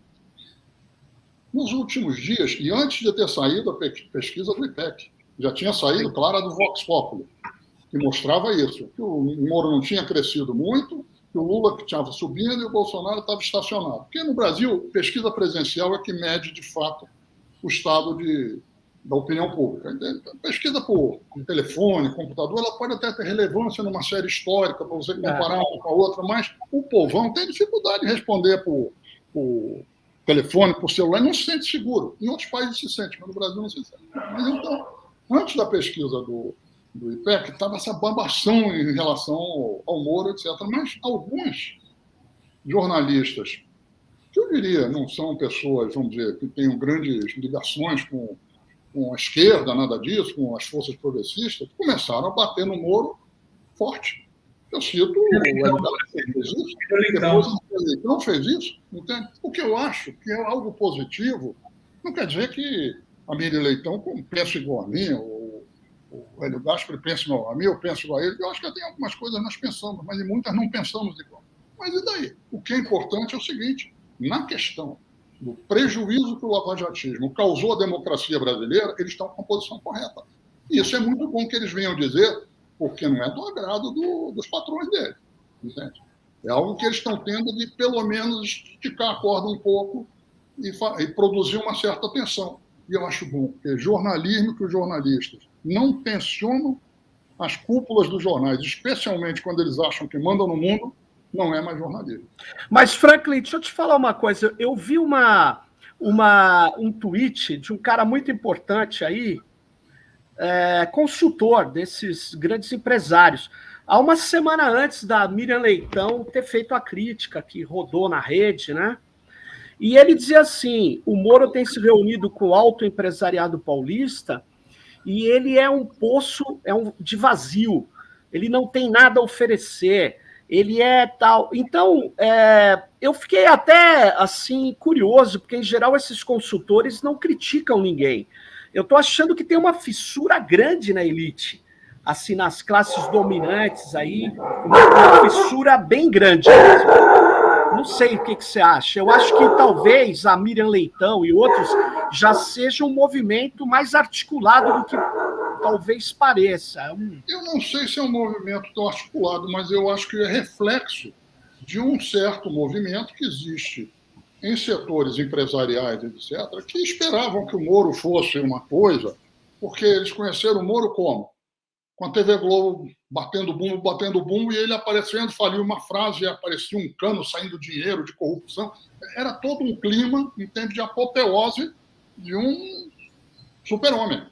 nos últimos dias, e antes de ter saído a pesquisa do IPEC, já tinha saído, claro, a do Vox Populi, que mostrava isso, que o Moro não tinha crescido muito, que o Lula estava subindo e o Bolsonaro estava estacionado. Porque no Brasil, pesquisa presencial é que mede, de fato, o estado da opinião pública. Pesquisa por telefone, computador, ela pode até ter relevância numa série histórica, para você comparar uma com a outra, mas o povão tem dificuldade de responder por telefone, por celular, não se sente seguro. Em outros países se sente, mas no Brasil não se sente. Mas então, antes da pesquisa do IPEC, estava essa babação em relação ao Moro, etc. Mas alguns jornalistas, que eu diria não são pessoas, vamos dizer, que tenham grandes ligações com a esquerda, nada disso, com as forças progressistas, começaram a bater no Moro forte. Eu cito o Hélio fez isso, depois o Leitão fez isso. Entende? O que eu acho que é algo positivo, não quer dizer que a Miriam Leitão pensa igual a mim, o Hélio Gaspari pensa igual a mim, eu penso igual a ele. Eu acho que tem algumas coisas nós pensamos, mas em muitas não pensamos igual. Mas e daí? O que é importante é o seguinte, na questão do prejuízo que o lavajatismo causou à democracia brasileira, eles estão com a posição correta. E isso é muito bom que eles venham dizer, porque não é do agrado dos patrões dele, entende? É algo que eles estão tendo de, pelo menos, esticar a corda um pouco e produzir uma certa tensão. E eu acho bom, porque jornalismo que os jornalistas não tensionam as cúpulas dos jornais, especialmente quando eles acham que mandam no mundo, não é mais jornalismo. Mas, Franklin, deixa eu te falar uma coisa. Eu vi um tweet de um cara muito importante aí, consultor desses grandes empresários. Há uma semana antes da Miriam Leitão ter feito a crítica que rodou na rede, né? E ele dizia assim, o Moro tem se reunido com o alto empresariado paulista e ele é um poço de vazio. Ele não tem nada a oferecer. Ele é tal. Então, eu fiquei até assim curioso, porque em geral esses consultores não criticam ninguém. Eu estou achando que tem uma fissura grande na elite, assim, nas classes dominantes aí, uma fissura bem grande mesmo. Não sei o que você acha. Eu acho que talvez a Miriam Leitão e outros já seja um movimento mais articulado do que talvez pareça. Eu não sei se é um movimento tão articulado, mas eu acho que é reflexo de um certo movimento que existe em setores empresariais, etc., que esperavam que o Moro fosse uma coisa, porque eles conheceram o Moro como? Com a TV Globo batendo bumbo, e ele aparecendo, falia uma frase e aparecia um cano saindo dinheiro de corrupção. Era todo um clima, entende, de apoteose de um super-homem.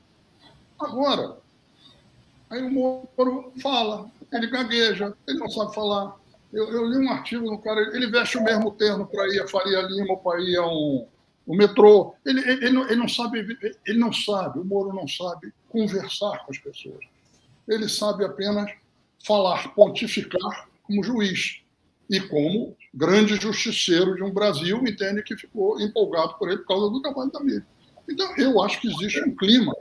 Agora, aí o Moro fala, ele gagueja, ele não sabe falar. Eu li um artigo no cara, ele veste o mesmo terno para ir a Faria Lima, para ir o metrô. Ele não sabe, o Moro não sabe conversar com as pessoas. Ele sabe apenas falar, pontificar como juiz e como grande justiceiro de um Brasil, entende, que ficou empolgado por ele por causa do trabalho da Miriam. Então, eu acho que existe um clima.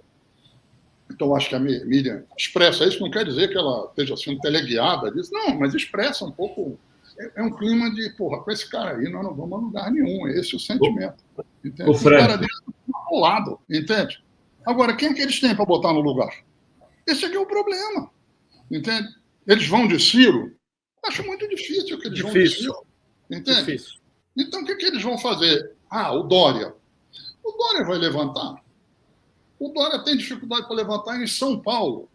Então, acho que a Miriam expressa isso, não quer dizer que ela esteja sendo teleguiada disso, não, mas expressa um pouco. É um clima de, porra, com esse cara aí nós não vamos a lugar nenhum, esse é o sentimento. Entende? O cara dele está ao lado, entende? Agora, quem é que eles têm para botar no lugar? Esse aqui é o problema, entende? Eles vão de Ciro? Acho muito difícil que eles vão de Ciro, entende? Difícil. Então, o que eles vão fazer? O Dória. O Dória vai levantar. O Dória tem dificuldade para levantar em São Paulo.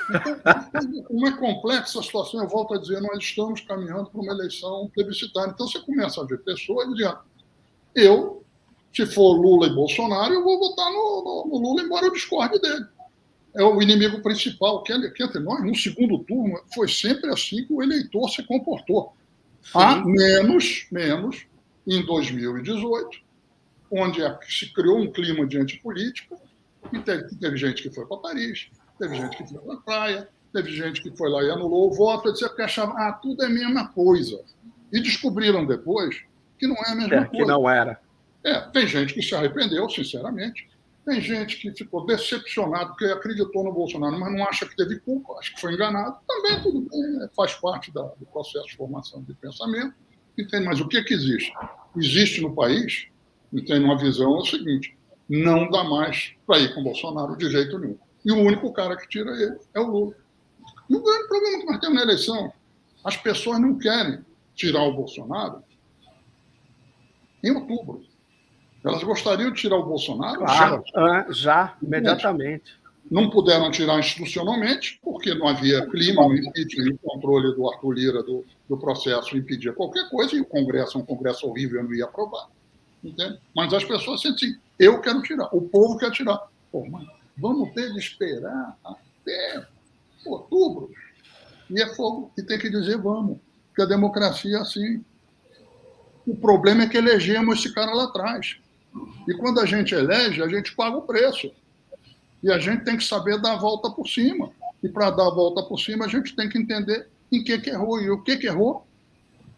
Então, como é complexa a situação, eu volto a dizer, nós estamos caminhando para uma eleição plebiscitária. Então, você começa a ver pessoas dizendo, se for Lula e Bolsonaro, eu vou votar no Lula, embora eu discorde dele. É o inimigo principal, que entre nós, no segundo turno, foi sempre assim que o eleitor se comportou. Menos em 2018, onde se criou um clima de antipolítica, e teve gente que foi para Paris, teve gente que foi para a praia, teve gente que foi lá e anulou o voto, etc., porque achava tudo é a mesma coisa. E descobriram depois que não é a mesma coisa. Que não era. Tem gente que se arrependeu, sinceramente. Tem gente que ficou decepcionado porque acreditou no Bolsonaro, mas não acha que teve culpa, acha que foi enganado. Também tudo bem, faz parte do processo de formação de pensamento. Entende? Mas o que existe? Existe no país, tem uma visão, é o seguinte, não dá mais para ir com o Bolsonaro de jeito nenhum. E o único cara que tira ele é o Lula. E o grande problema que nós temos na eleição, as pessoas não querem tirar o Bolsonaro em outubro. Elas gostariam de tirar o Bolsonaro já, imediatamente. Não puderam tirar institucionalmente, porque não havia clima no impeachment e o controle do Arthur Lira do processo impedia qualquer coisa, e o Congresso é um Congresso horrível, eu não ia aprovar. Entende? Mas as pessoas sentem assim, eu quero tirar, o povo quer tirar. Mas vamos ter de esperar até outubro. E é fogo, e tem que dizer vamos, porque a democracia é assim. O problema é que elegemos esse cara lá atrás. E quando a gente elege, a gente paga o preço. E a gente tem que saber dar a volta por cima. E para dar a volta por cima, a gente tem que entender em que errou. E o que errou?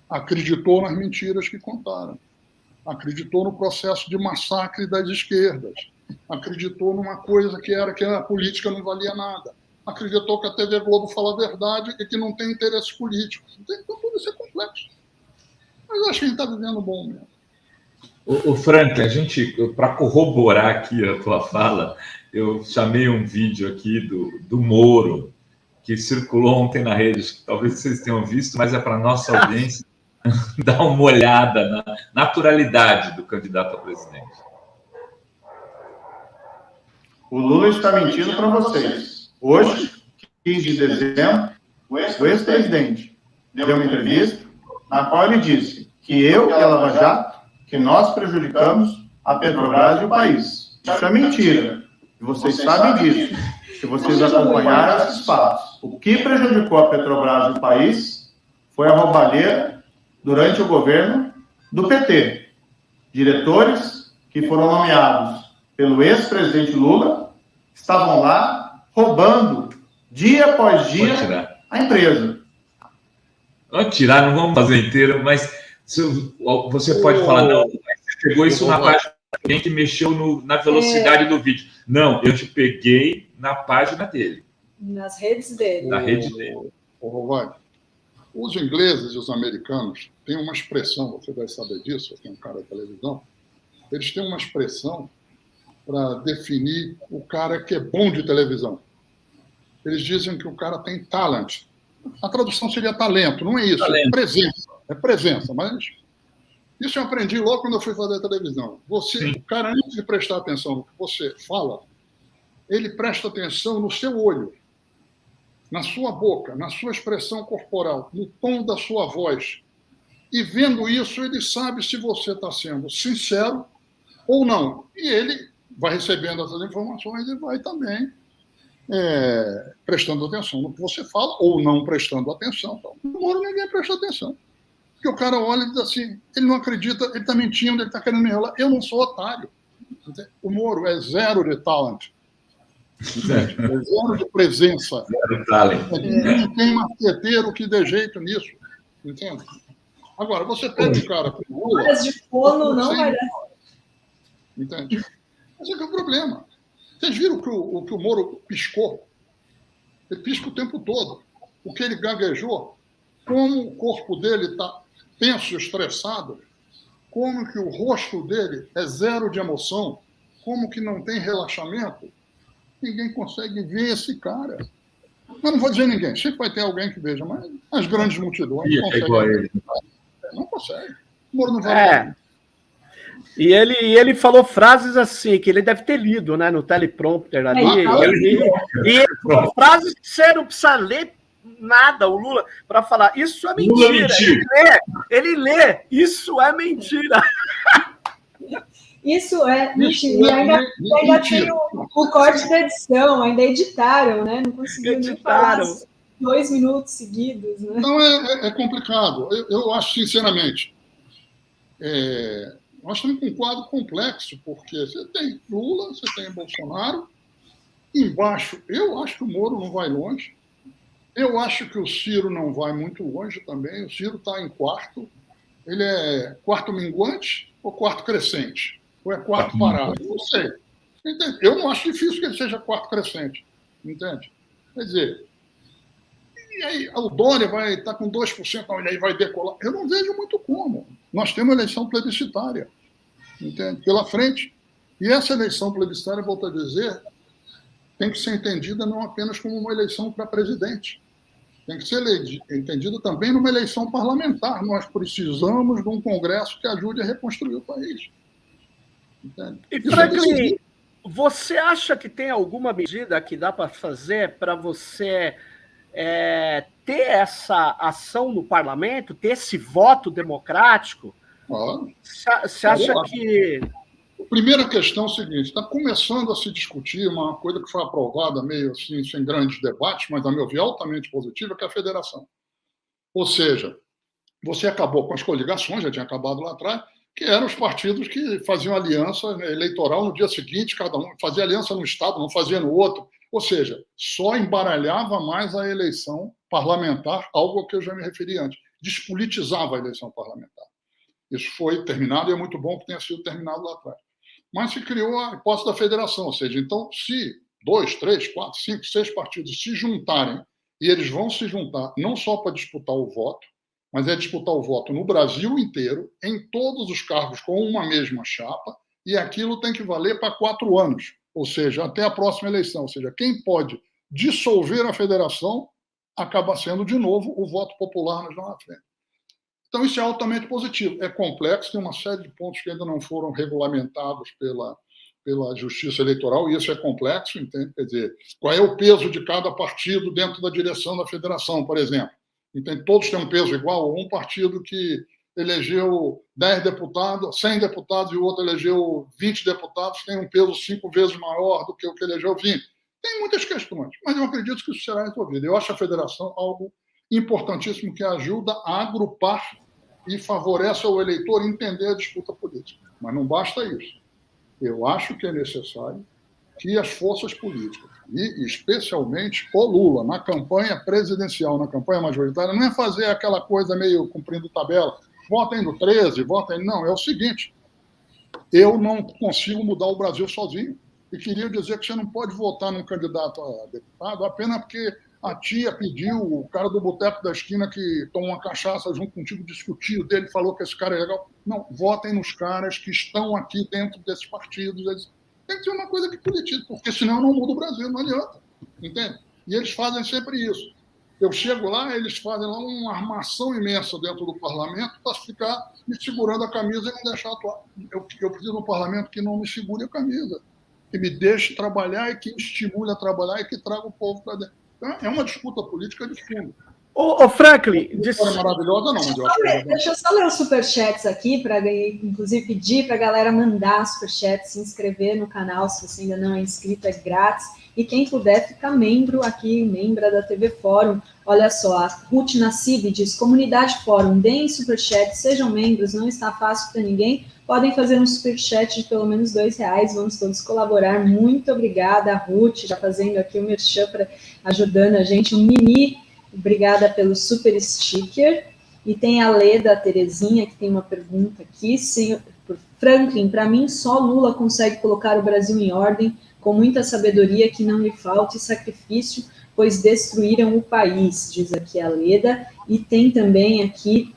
Acreditou nas mentiras que contaram. Acreditou no processo de massacre das esquerdas. Acreditou numa coisa que era que a política não valia nada. Acreditou que a TV Globo fala a verdade e que não tem interesses políticos. Então, tudo isso é complexo. Mas eu acho que a gente está vivendo bom mesmo. O Frank, a gente, para corroborar aqui a tua fala, eu chamei um vídeo aqui do Moro, que circulou ontem na rede, talvez vocês tenham visto, mas é para a nossa audiência dar uma olhada na naturalidade do candidato a presidente. O Lula está mentindo para vocês. Hoje, 15 de dezembro, o ex-presidente deu uma entrevista na qual ele disse que eu e a Lava Jato, que nós prejudicamos a Petrobras e o país. Isso é mentira. E vocês sabem disso, se vocês acompanharam esses fatos. O que prejudicou a Petrobras e o país foi a roubalheira durante o governo do PT. Diretores que foram nomeados pelo ex-presidente Lula estavam lá roubando dia após dia a empresa. Vamos tirar, não vamos fazer inteiro, mas você pode falar, não, você pegou isso na página de alguém que mexeu na velocidade do vídeo. Não, eu te peguei na página dele. Nas redes dele. Na rede dele. Rovani, os ingleses e os americanos têm uma expressão, você vai saber disso, você é um cara da televisão, eles têm uma expressão para definir o cara que é bom de televisão. Eles dizem que o cara tem talent. A tradução seria talento, não é isso. Talento. É presença, mas isso eu aprendi logo quando eu fui fazer televisão. O cara, antes de prestar atenção no que você fala, ele presta atenção no seu olho, na sua boca, na sua expressão corporal, no tom da sua voz. E vendo isso, ele sabe se você está sendo sincero ou não. E ele vai recebendo essas informações e vai também prestando atenção no que você fala ou não prestando atenção. Então, no Moro ninguém presta atenção. Porque o cara olha e diz assim, ele não acredita, ele está mentindo, ele está querendo me enrolar. Eu não sou otário. O Moro é zero de talent. É zero de presença. Zero talent. Não tem marqueteiro que dê jeito nisso. Entende? Agora, você pega um cara com Lula... Horas de fono não vai dar. Entende? Esse é que é o problema. Vocês viram que o Moro piscou? Ele pisca o tempo todo. O que ele gaguejou, como o corpo dele está tenso, estressado, como que o rosto dele é zero de emoção, como que não tem relaxamento, ninguém consegue ver esse cara. Mas não vou dizer ninguém, sempre vai ter alguém que veja, mas as grandes multidões não conseguem. Não consegue. O Moro não vai. E ele falou frases assim, que ele deve ter lido, né, no teleprompter ali. E frases que você não precisa ler nada, o Lula, para falar, isso é mentira. Ele lê, isso é mentira. Isso é mentira. E ainda tem o corte da edição, ainda editaram, né? Não conseguiram nem falar 2 minutos seguidos. Né? Então é complicado. Eu acho, sinceramente, nós estamos com um quadro complexo, porque você tem Lula, você tem Bolsonaro, embaixo, eu acho que o Moro não vai longe, eu acho que o Ciro não vai muito longe também, o Ciro está em quarto, ele é quarto minguante ou quarto crescente? Ou é quarto parado? Não sei. Entende? Eu não acho difícil que ele seja quarto crescente, entende? Quer dizer, e aí o Dória vai estar com 2%, aí vai decolar. Eu não vejo muito como. Nós temos eleição plebiscitária, entende? Pela frente. E essa eleição plebiscitária, volto a dizer, tem que ser entendida não apenas como uma eleição para presidente. Tem que ser entendida também numa eleição parlamentar. Nós precisamos de um Congresso que ajude a reconstruir o país. Entende? E, Franklin, você acha que tem alguma medida que dá para fazer para você ter essa ação no parlamento, ter esse voto democrático? Você acha que... A primeira questão é o seguinte, está começando a se discutir uma coisa que foi aprovada meio assim, sem grandes debates, mas, a meu ver, altamente positiva, que é a federação. Ou seja, você acabou com as coligações, já tinha acabado lá atrás, que eram os partidos que faziam aliança eleitoral no dia seguinte, cada um fazia aliança no estado, não fazia no outro. Ou seja, só embaralhava mais a eleição parlamentar, algo a que eu já me referi antes. Despolitizava a eleição parlamentar. Isso foi terminado e é muito bom que tenha sido terminado lá atrás. Mas se criou a hipótese da federação, ou seja, então, se 2, 3, 4, 5, 6 partidos se juntarem, e eles vão se juntar não só para disputar o voto, mas é disputar o voto no Brasil inteiro, em todos os cargos com uma mesma chapa, e aquilo tem que valer para 4 anos, ou seja, até a próxima eleição. Ou seja, quem pode dissolver a federação acaba sendo, de novo, o voto popular nas lá na frente. Então, isso é altamente positivo. É complexo, tem uma série de pontos que ainda não foram regulamentados pela Justiça Eleitoral, e isso é complexo, entende? Quer dizer, qual é o peso de cada partido dentro da direção da federação, por exemplo. Entende? Todos têm um peso igual, ou um partido que elegeu 10 deputados, 100 deputados, e o outro elegeu 20 deputados, tem um peso 5 vezes maior do que o que elegeu 20. Tem muitas questões, mas eu acredito que isso será resolvido. Eu acho a federação algo importantíssimo que ajuda a agrupar e favorece ao eleitor entender a disputa política. Mas não basta isso. Eu acho que é necessário que as forças políticas, e especialmente o Lula, na campanha presidencial, na campanha majoritária, não é fazer aquela coisa meio cumprindo tabela, votem no 13, votem... Não, é o seguinte, eu não consigo mudar o Brasil sozinho. E queria dizer que você não pode votar num candidato a deputado apenas porque a tia pediu, o cara do boteco da esquina que tomou uma cachaça junto contigo, discutiu dele, falou que esse cara é legal. Não, votem nos caras que estão aqui dentro desses partidos. Eles... Tem que ser uma coisa que politiza, porque senão não muda o Brasil, não adianta. Entende? E eles fazem sempre isso. Eu chego lá, eles fazem lá uma armação imensa dentro do parlamento para ficar me segurando a camisa e não deixar atuar. Eu preciso de um parlamento que não me segure a camisa, que me deixe trabalhar e que me estimule a trabalhar e que traga o povo para dentro. Então, é uma disputa política de fundo. Ô Franklin... Não é maravilhosa, não. Deixa eu só ler os superchats aqui, para inclusive pedir para a galera mandar superchats, se inscrever no canal, se você ainda não é inscrito, é grátis. E quem puder, fica membro aqui, membra da TV Fórum. Olha só, a Ruth Nassib diz, comunidade Fórum, deem superchat, sejam membros, não está fácil para ninguém. Podem fazer um superchat de pelo menos R$2, vamos todos colaborar. Muito obrigada, Ruth, já fazendo aqui o merchan, ajudando a gente. O Mini, obrigada pelo super sticker. E tem a Leda Terezinha, que tem uma pergunta aqui. Senhor Franklin, para mim, só Lula consegue colocar o Brasil em ordem, com muita sabedoria, que não lhe falte sacrifício, pois destruíram o país, diz aqui a Leda. E tem também aqui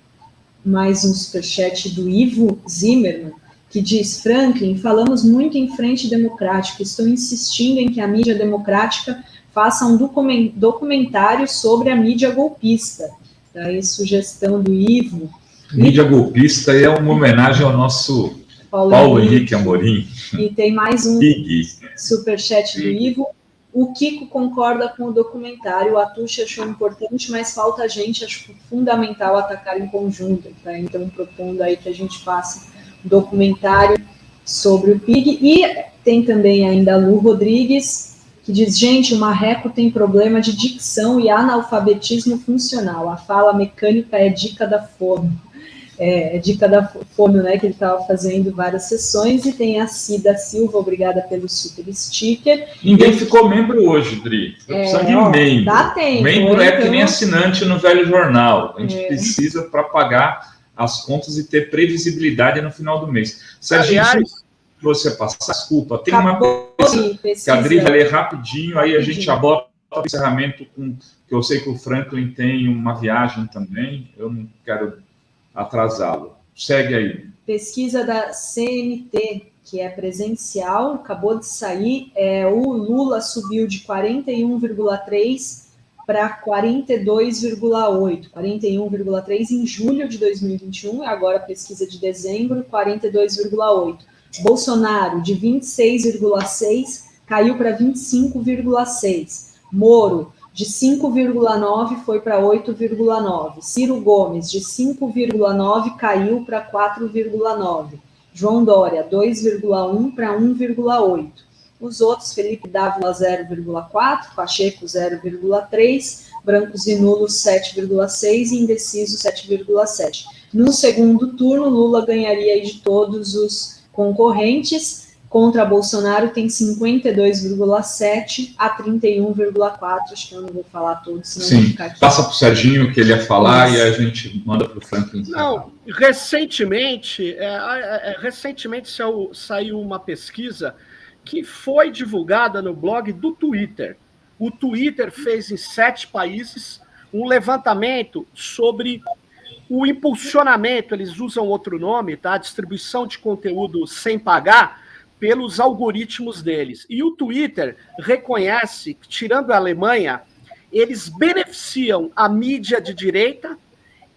mais um superchat do Ivo Zimmermann, que diz, Franklin, falamos muito em frente democrática, estou insistindo em que a mídia democrática faça um documentário sobre a mídia golpista. Daí, sugestão do Ivo. Mídia golpista é uma homenagem ao nosso Paulo Henrique Amorim. E tem mais um superchat do Ivo. O Kiko concorda com o documentário, o Atushi achou importante, mas falta a gente, acho fundamental atacar em conjunto. Tá? Então, propondo aí que a gente faça um documentário sobre o PIG. E tem também ainda a Lu Rodrigues, que diz, gente, o Marreco tem problema de dicção e analfabetismo funcional. A fala mecânica é dica da fome. Dica da fome, né, que ele estava fazendo várias sessões. E tem a Cida Silva, obrigada pelo super sticker. Ninguém ficou membro hoje, Dri. Precisa de membro. Dá tempo. Membro é que nem assinante no velho jornal. A gente precisa para pagar as contas e ter previsibilidade no final do mês. Serginho, você passar, desculpa, tem uma pesquisa que a Dri vai ler rapidinho, aí a gente já bota o encerramento com, que eu sei que o Franklin tem uma viagem também, eu não quero atrasá-lo. Segue aí. Pesquisa da CNT, que é presencial, acabou de sair, o Lula subiu de 41,3% para 42,8%, 41,3% em julho de 2021, agora a pesquisa de dezembro, 42,8%. Bolsonaro, de 26,6%, caiu para 25,6%. Moro, de 5,9% foi para 8,9%. Ciro Gomes, de 5,9% caiu para 4,9%. João Dória, 2,1% para 1,8%. Os outros, Felipe Dávila, 0,4%, Pacheco, 0,3%, brancos e nulos, 7,6% e indeciso, 7,7%. No segundo turno, Lula ganharia aí de todos os concorrentes. Contra Bolsonaro tem 52,7% a 31,4%. Acho que eu não vou falar todos, senão Sim, vou ficar aqui. Passa para o Serginho que ele ia falar e a gente manda para o Franklin. Não, recentemente saiu uma pesquisa que foi divulgada no blog do Twitter. O Twitter fez em 7 países um levantamento sobre o impulsionamento, eles usam outro nome, tá? Distribuição de conteúdo sem pagar, pelos algoritmos deles. E o Twitter reconhece que, tirando a Alemanha, eles beneficiam a mídia de direita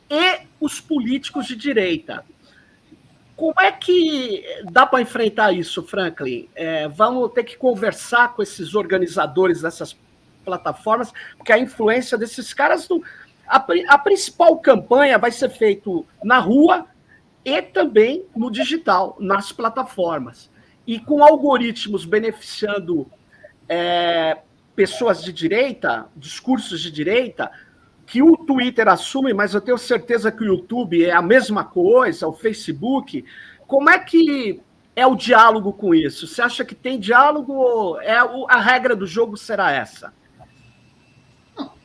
e os políticos de direita. Como é que dá para enfrentar isso, Franklin? Vamos ter que conversar com esses organizadores dessas plataformas, porque a influência desses caras... A principal campanha vai ser feita na rua e também no digital, nas plataformas. E com algoritmos beneficiando pessoas de direita, discursos de direita, que o Twitter assume, mas eu tenho certeza que o YouTube é a mesma coisa, o Facebook. Como é que é o diálogo com isso? Você acha que tem diálogo ou a regra do jogo será essa?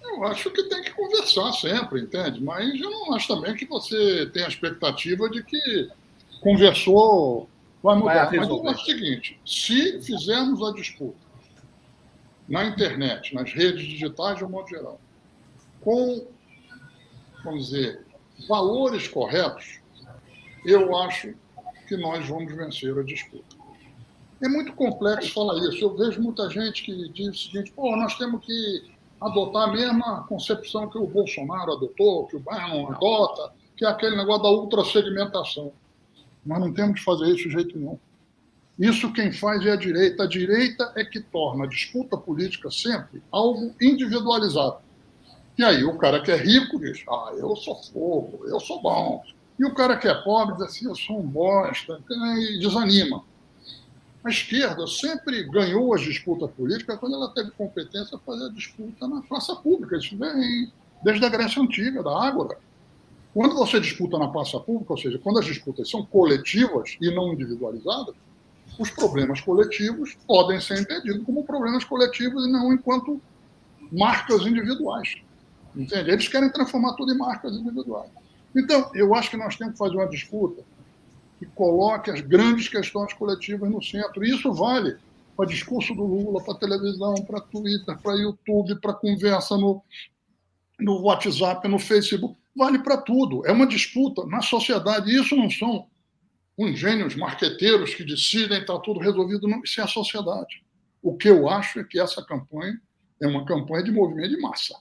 Eu acho que tem que conversar sempre, entende? Mas eu não acho também que você tem a expectativa de que conversou vai mudar. Mas eu acho o seguinte, se fizermos a disputa na internet, nas redes digitais de um modo geral, com, vamos dizer, valores corretos, eu acho que nós vamos vencer a disputa. É muito complexo falar isso. Eu vejo muita gente que diz o seguinte, nós temos que adotar a mesma concepção que o Bolsonaro adotou, que o Bannon adota, que é aquele negócio da ultrasegmentação. Nós não temos que fazer isso de jeito nenhum. Isso quem faz é a direita. A direita é que torna a disputa política sempre algo individualizado. E aí o cara que é rico diz, eu sou fogo, eu sou bom. E o cara que é pobre diz assim, eu sou um bosta, e desanima. A esquerda sempre ganhou as disputas políticas quando ela teve competência para fazer a disputa na praça pública. Isso vem desde a Grécia Antiga, da Ágora. Quando você disputa na praça pública, ou seja, quando as disputas são coletivas e não individualizadas, os problemas coletivos podem ser entendidos como problemas coletivos e não enquanto marcas individuais. Entende? Eles querem transformar tudo em marcas individuais. Então, eu acho que nós temos que fazer uma disputa que coloque as grandes questões coletivas no centro. E isso vale para discurso do Lula, para televisão, para Twitter, para YouTube, para conversa no WhatsApp, no Facebook. Vale para tudo. É uma disputa na sociedade. E isso não são uns gênios marqueteiros que decidem está tudo resolvido. Não, isso é a sociedade. O que eu acho é que essa campanha é uma campanha de movimento de massa.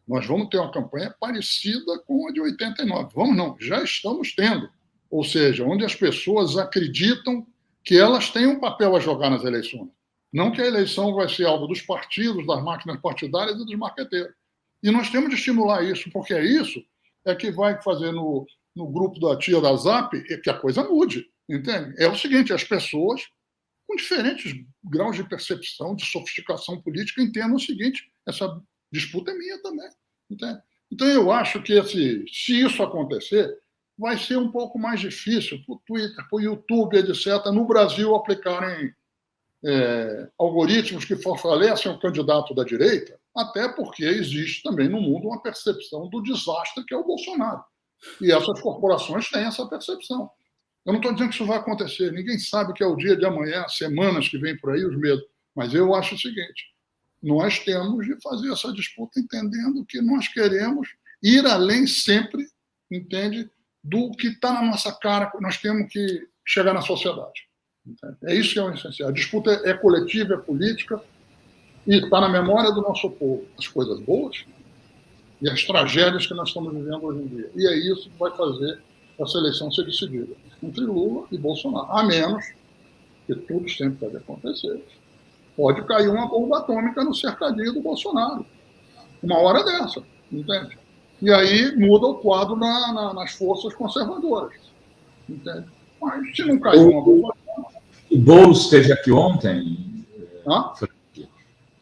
Nós vamos ter uma campanha parecida com a de 89. Vamos não, já estamos tendo. Ou seja, onde as pessoas acreditam que elas têm um papel a jogar nas eleições. Não que a eleição vai ser algo dos partidos, das máquinas partidárias e dos marqueteiros. E nós temos de estimular isso, porque isso é que vai fazer no grupo da tia da Zap que a coisa mude. Entende? É o seguinte, as pessoas com diferentes graus de percepção, de sofisticação política, entendam o seguinte, essa disputa é minha também. Entende? Então, eu acho que se isso acontecer, vai ser um pouco mais difícil para o Twitter, para o YouTube, etc., no Brasil aplicarem algoritmos que fortalecem o candidato da direita, até porque existe também no mundo uma percepção do desastre que é o Bolsonaro. E essas corporações têm essa percepção. Eu não estou dizendo que isso vai acontecer, ninguém sabe que é o dia de amanhã, semanas que vem por aí, os medos. Mas eu acho o seguinte, nós temos de fazer essa disputa entendendo que nós queremos ir além sempre, entende, do que está na nossa cara, nós temos que chegar na sociedade. Entende? É isso que é o essencial. A disputa é coletiva, é política, e está na memória do nosso povo as coisas boas e as tragédias que nós estamos vivendo hoje em dia. E é isso que vai fazer essa eleição ser decidida entre Lula e Bolsonaro. A menos que tudo sempre pode acontecer. Pode cair uma bomba atômica no cercadinho do Bolsonaro. Uma hora dessa, entende? E aí muda o quadro nas forças conservadoras. Entende? Mas se não cair uma bomba atômica... O Boulos esteve aqui ontem.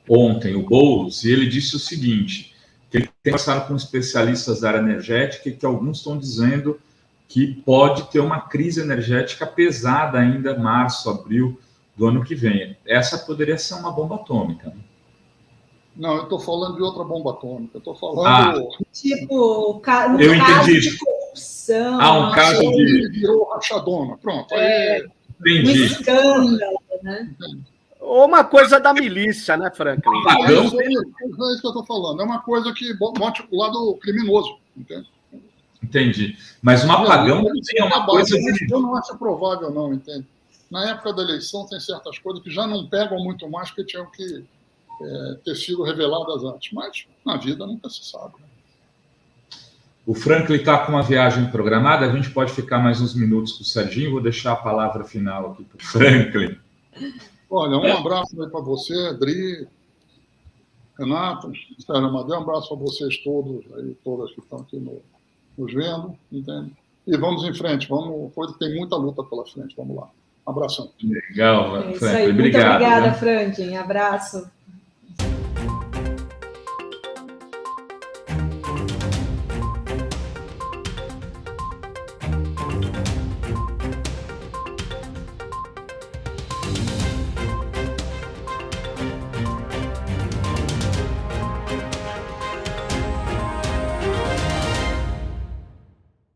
Ontem, o Boulos, e ele disse o seguinte, que ele tem conversado com especialistas da área energética e que alguns estão dizendo que pode ter uma crise energética pesada ainda em março, abril do ano que vem. Essa poderia ser uma bomba atômica. Né? Não, eu estou falando de outra bomba atômica. Estou falando... Tipo, um caso de corrupção. Um caso de... Virou rachadona. Pronto. Entendi. Um escândalo, né? Ou uma coisa da milícia, né, Franklin? É isso que eu estou falando. É uma coisa que bote o lado criminoso. Entende? Entendi. Mas um apagão também é uma coisa... Eu não acho provável, não, entende? Na época da eleição tem certas coisas que já não pegam muito mais porque tinham que ter sido reveladas antes. Mas na vida nunca se sabe. O Franklin está com uma viagem programada, a gente pode ficar mais uns minutos com o Serginho, vou deixar a palavra final aqui para o Franklin. Olha, um abraço aí para você, Adri, Renato, Sérgio Amadeu, um abraço para vocês todos, aí, todas que estão aqui nos vendo, entende? E vamos em frente, tem muita luta pela frente, vamos lá. Um abração. Legal, Franklin, isso aí, obrigado. Muito obrigada, Franklin, abraço.